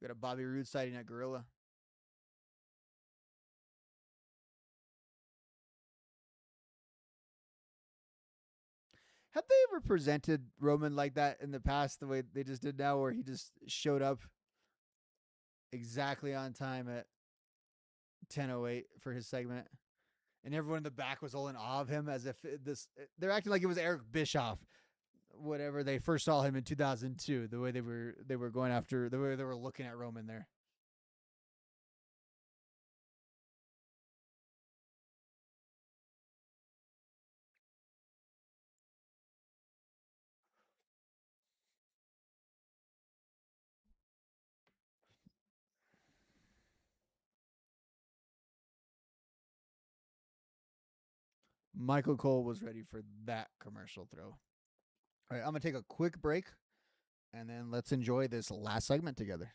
We got a Bobby Roode sighting at Gorilla. Have they ever presented Roman like that in the past, the way they just did now, where he just showed up exactly on time at 10:08 for his segment, and everyone in the back was all in awe of him, as if they're acting like it was Eric Bischoff, whatever they first saw him in 2002. The way they were going after, the way they were looking at Roman there. Michael Cole was ready for that commercial throw. All right, I'm gonna take a quick break, and then let's enjoy this last segment together.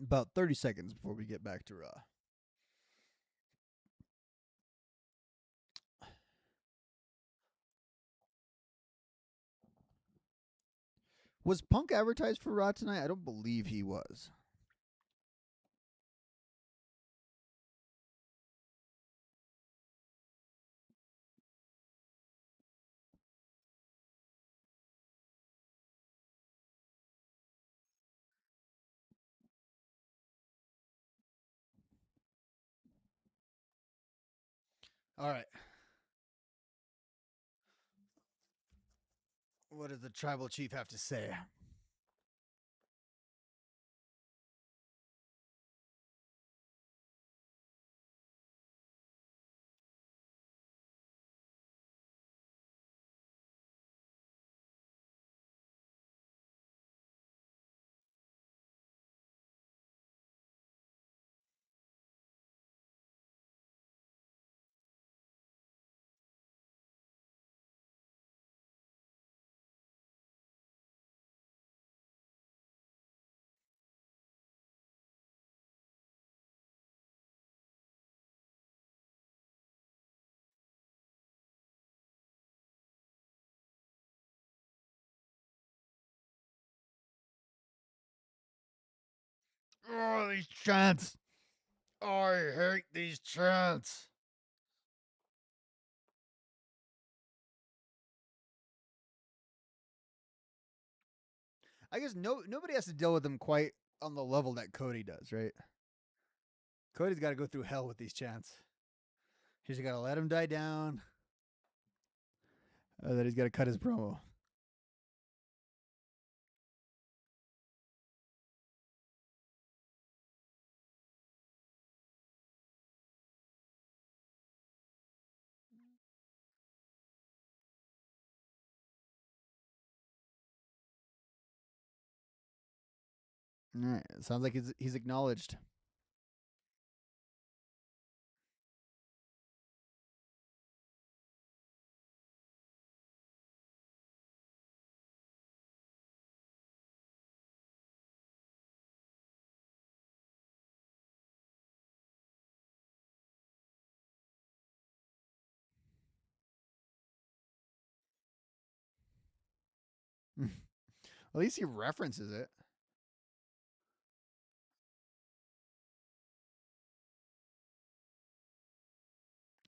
about 30 seconds before we get back to Raw. Was Punk advertised for Raw tonight? I don't believe he was. All right. What does the tribal chief have to say? Oh, these chants. I hate these chants. I guess nobody has to deal with them quite on the level that Cody does, right? Cody's got to go through hell with these chants. He's got to let him die down. Then he's got to cut his promo. All right. Sounds like he's acknowledged. At least he references it.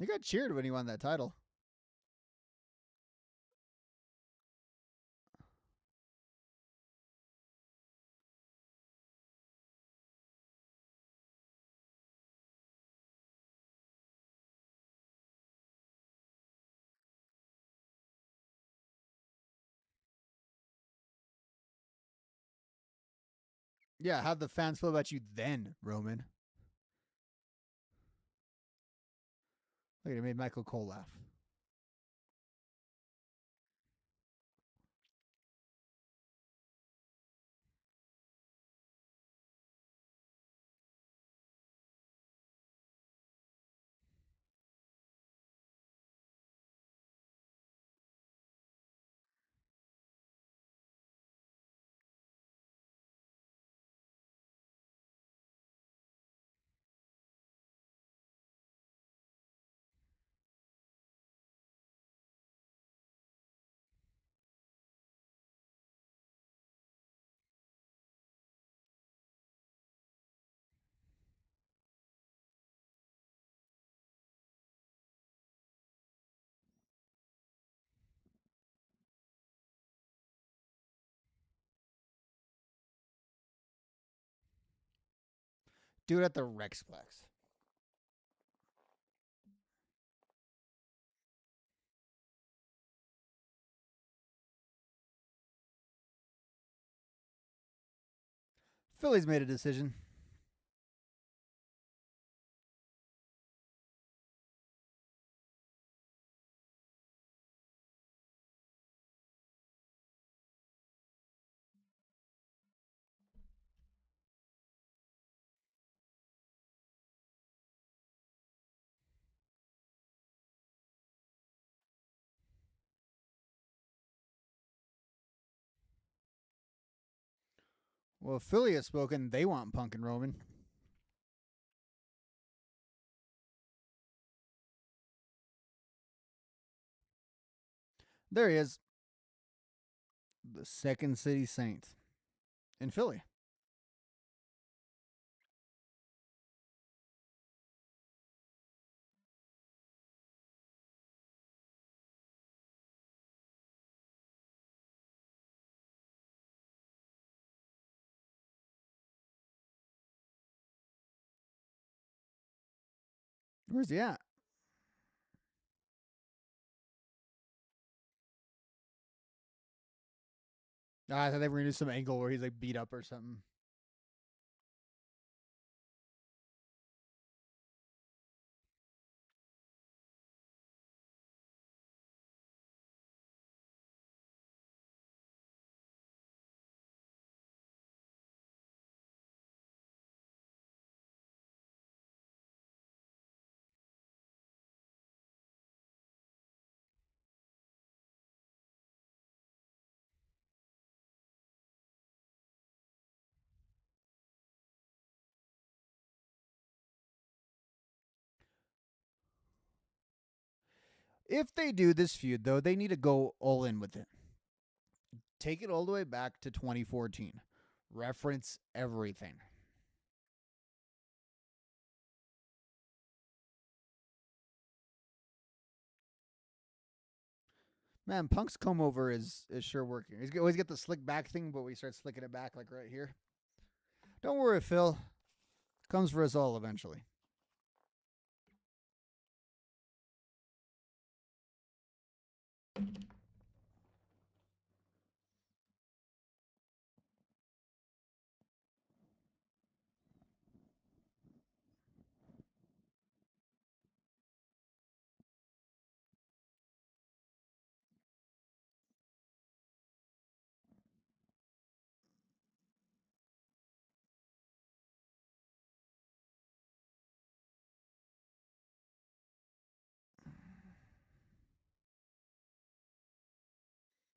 He got cheered when he won that title. Yeah, how'd the fans feel about you then, Roman? Look, it made Michael Cole laugh. Do it at the Rexplex. Philly's made a decision. Well, Philly has spoken. They want Punk and Roman. There he is. The Second City Saint in Philly. Where's he at? I thought they were going to do some angle where he's like beat up or something. If they do this feud, though, they need to go all in with it. Take it all the way back to 2014. Reference everything. Man, Punk's comb over is sure working. He's always get the slick back thing, but we start slicking it back like right here. Don't worry, Phil. Comes for us all eventually.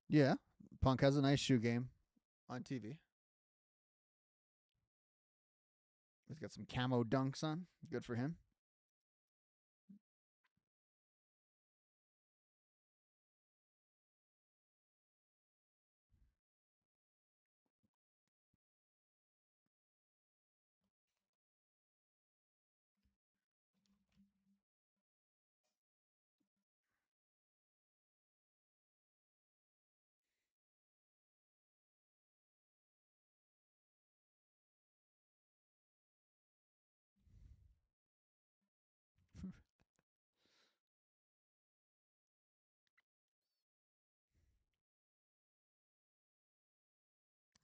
Yeah, Punk has a nice shoe game on TV. He's got some camo dunks on. Good for him.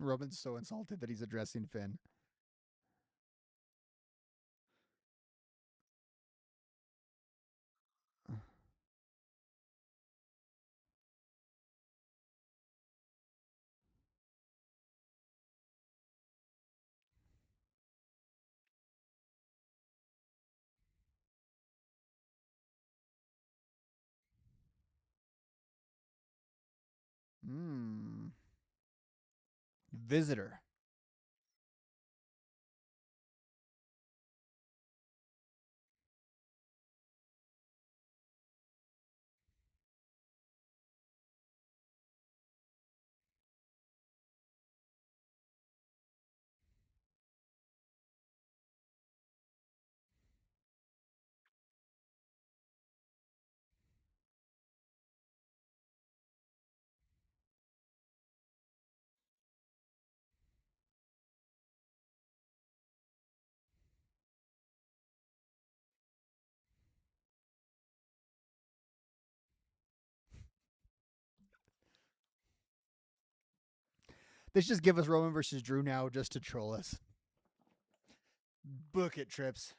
Roman's so insulted that he's addressing Finn. Hmm. Visitor. They should just give us Roman versus Drew now just to troll us. Book it, Trips.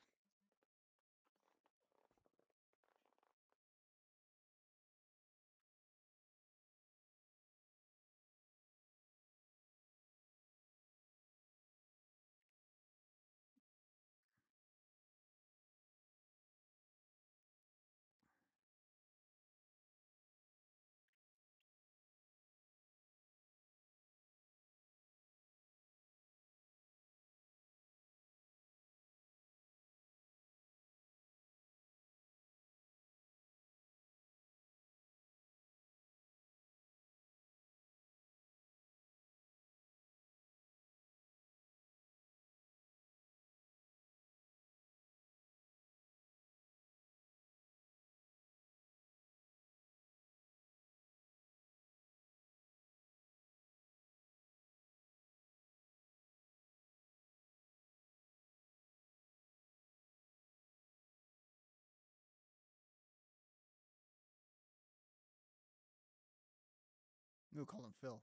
We'll call him Phil.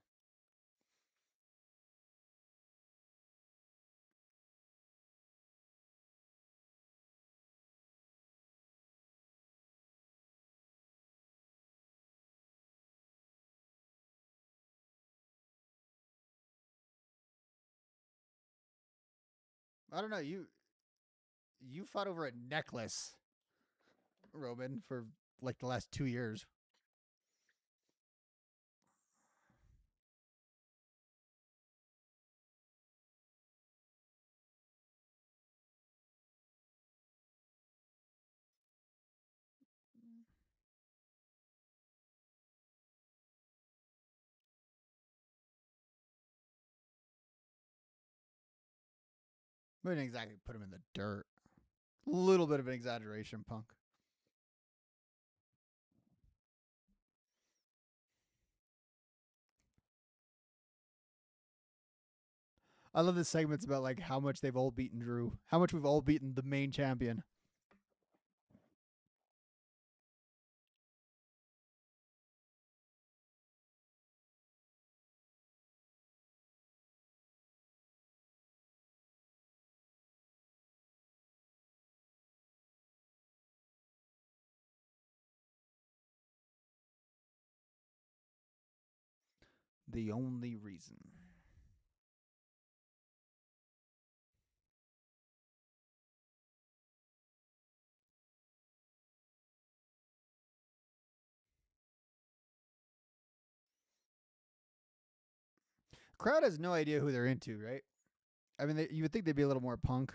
I don't know. You fought over a necklace, Roman, for like the last 2 years. We didn't exactly put him in the dirt. A little bit of an exaggeration, Punk. I love the segments about like how much they've all beaten Drew, how much we've all beaten the main champion. The only reason. Crowd has no idea who they're into, right? I mean, you would think they'd be a little more Punk.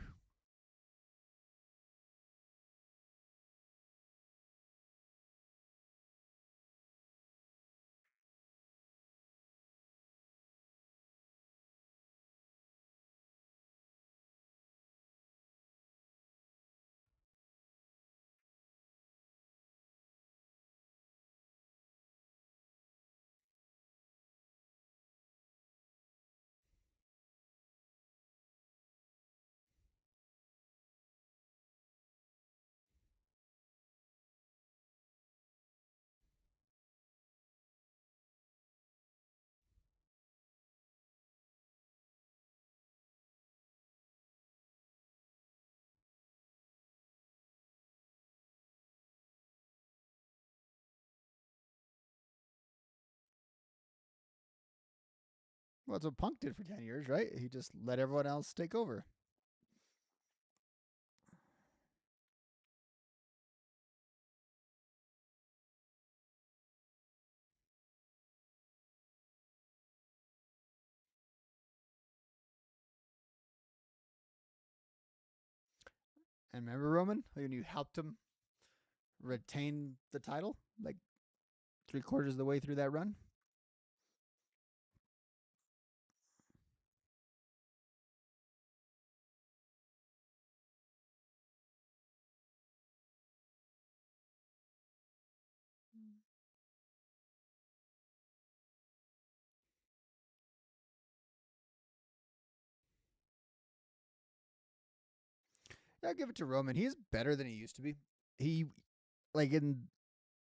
Well, that's what Punk did for 10 years, right? He just let everyone else take over. And remember, Roman, when you helped him retain the title, like 3/4 of the way through that run? Yeah, I'll give it to Roman. He's better than he used to be. He, like in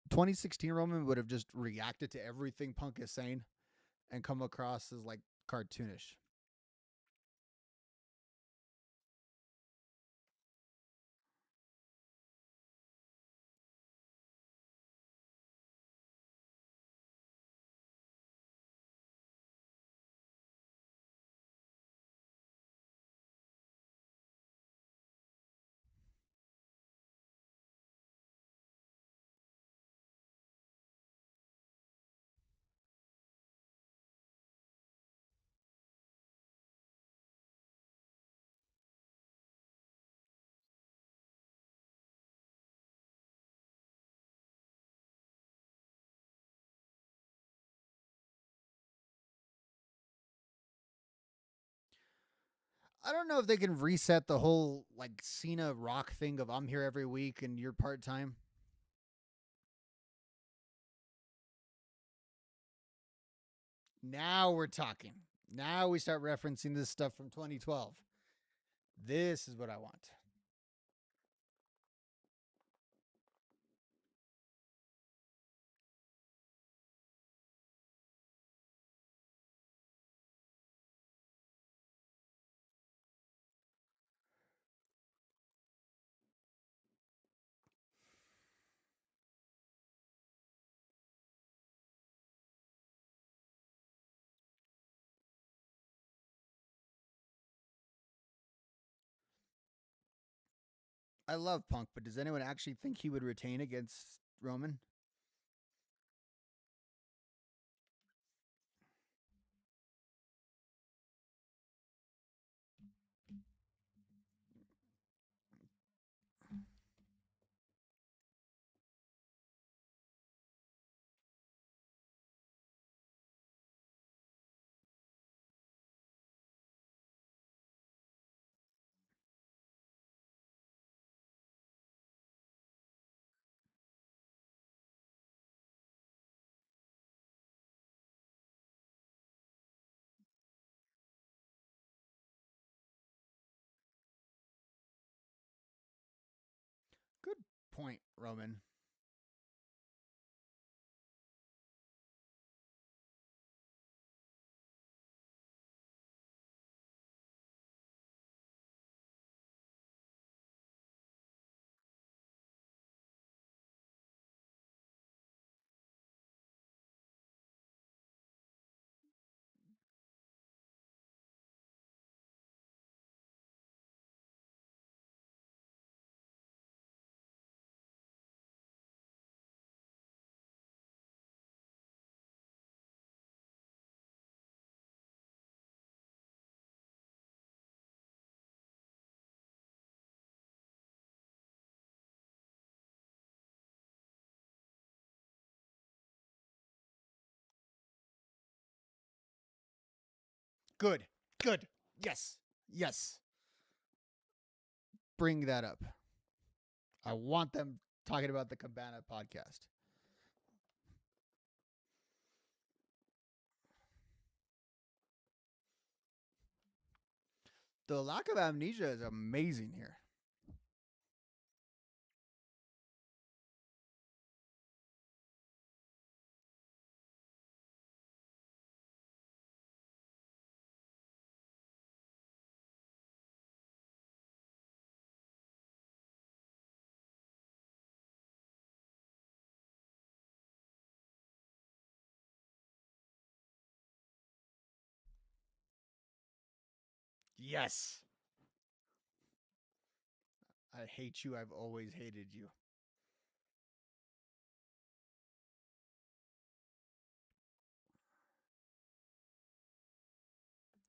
2016, Roman would have just reacted to everything Punk is saying and come across as like cartoonish. I don't know if they can reset the whole like Cena Rock thing of I'm here every week and you're part time. Now we're talking. Now we start referencing this stuff from 2012. This is what I want. I love Punk, but does anyone actually think he would retain against Roman? Good point, Roman. Good. Good. Yes. Yes. Bring that up. I want them talking about the Cabana podcast. The lack of amnesia is amazing here. Yes. I hate you. I've always hated you.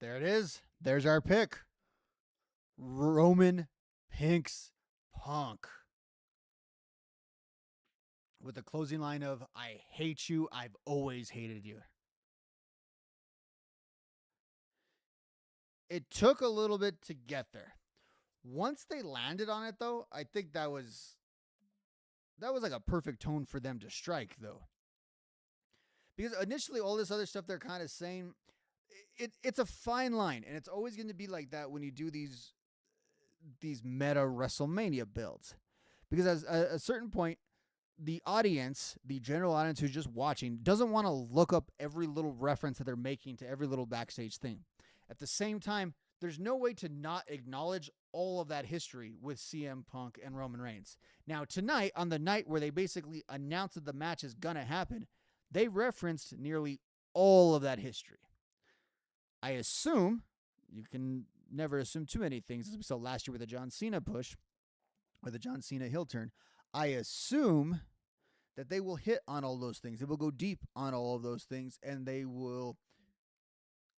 There it is. There's our pick. Roman Pinks Punk. With the closing line of, I hate you. I've always hated you. It took a little bit to get there. Once they landed on it, though, I think that was like a perfect tone for them to strike, though. Because initially, all this other stuff they're kind of saying, it's a fine line, and it's always going to be like that when you do these meta WrestleMania builds. Because at a certain point, the audience, the general audience who's just watching, doesn't want to look up every little reference that they're making to every little backstage thing. At the same time, there's no way to not acknowledge all of that history with CM Punk and Roman Reigns. Now, tonight, on the night where they basically announced that the match is going to happen, they referenced nearly all of that history. I assume, you can never assume too many things, as we saw last year with the John Cena push, or the John Cena heel turn. I assume that they will hit on all those things. They will go deep on all of those things, and they will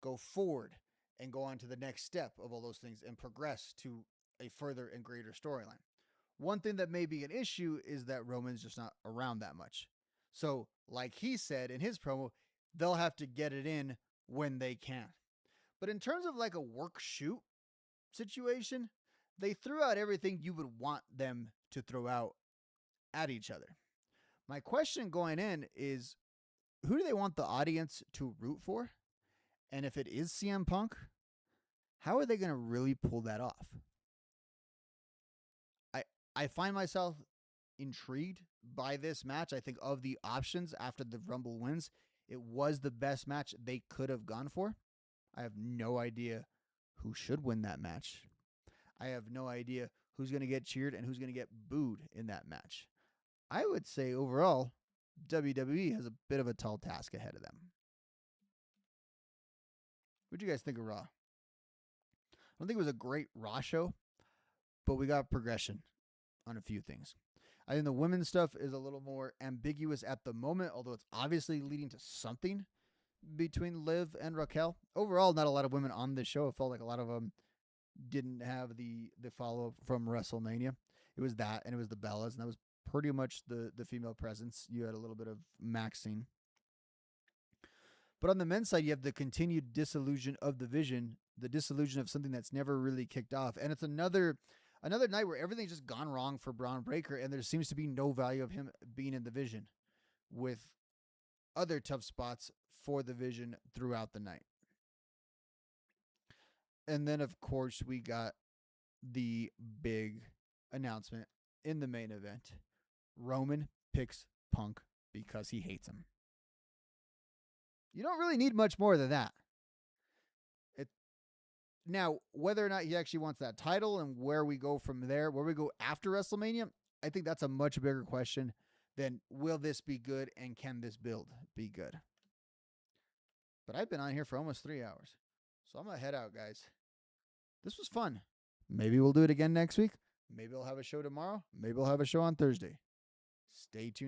go forward and go on to the next step of all those things and progress to a further and greater storyline. One thing that may be an issue is that Roman's just not around that much. So, like he said in his promo, they'll have to get it in when they can. But in terms of like a work shoot situation, they threw out everything you would want them to throw out at each other. My question going in is, who do they want the audience to root for? And if it is CM Punk, how are they going to really pull that off? I I find myself intrigued by this match. I think of the options after the Rumble wins, it was the best match they could have gone for. I have no idea who should win that match. I have no idea who's going to get cheered and who's going to get booed in that match. I would say overall, WWE has a bit of a tall task ahead of them. What do you guys think of Raw? I don't think it was a great Raw show, but we got progression. on a few things. I think the women's stuff is a little more ambiguous at the moment, although it's obviously leading to something between Liv and Raquel. Overall, not a lot of women on this show. It felt like a lot of them didn't have the follow-up from WrestleMania. It was that, and it was the Bellas, and that was pretty much the female presence. You had a little bit of Maxine. But on the men's side, you have the continued disillusion of the vision, the disillusion of something that's never really kicked off. And it's another night where everything's just gone wrong for Braun Breaker, and there seems to be no value of him being in the vision, with other tough spots for the vision throughout the night. And then, of course, we got the big announcement in the main event. Roman picks Punk because he hates him. You don't really need much more than that. Now, whether or not he actually wants that title and where we go from there, where we go after WrestleMania, I think that's a much bigger question than will this be good and can this build be good? But I've been on here for almost 3 hours. So I'm going to head out, guys. This was fun. Maybe we'll do it again next week. Maybe I'll have a show tomorrow. Maybe I'll have a show on Thursday. Stay tuned.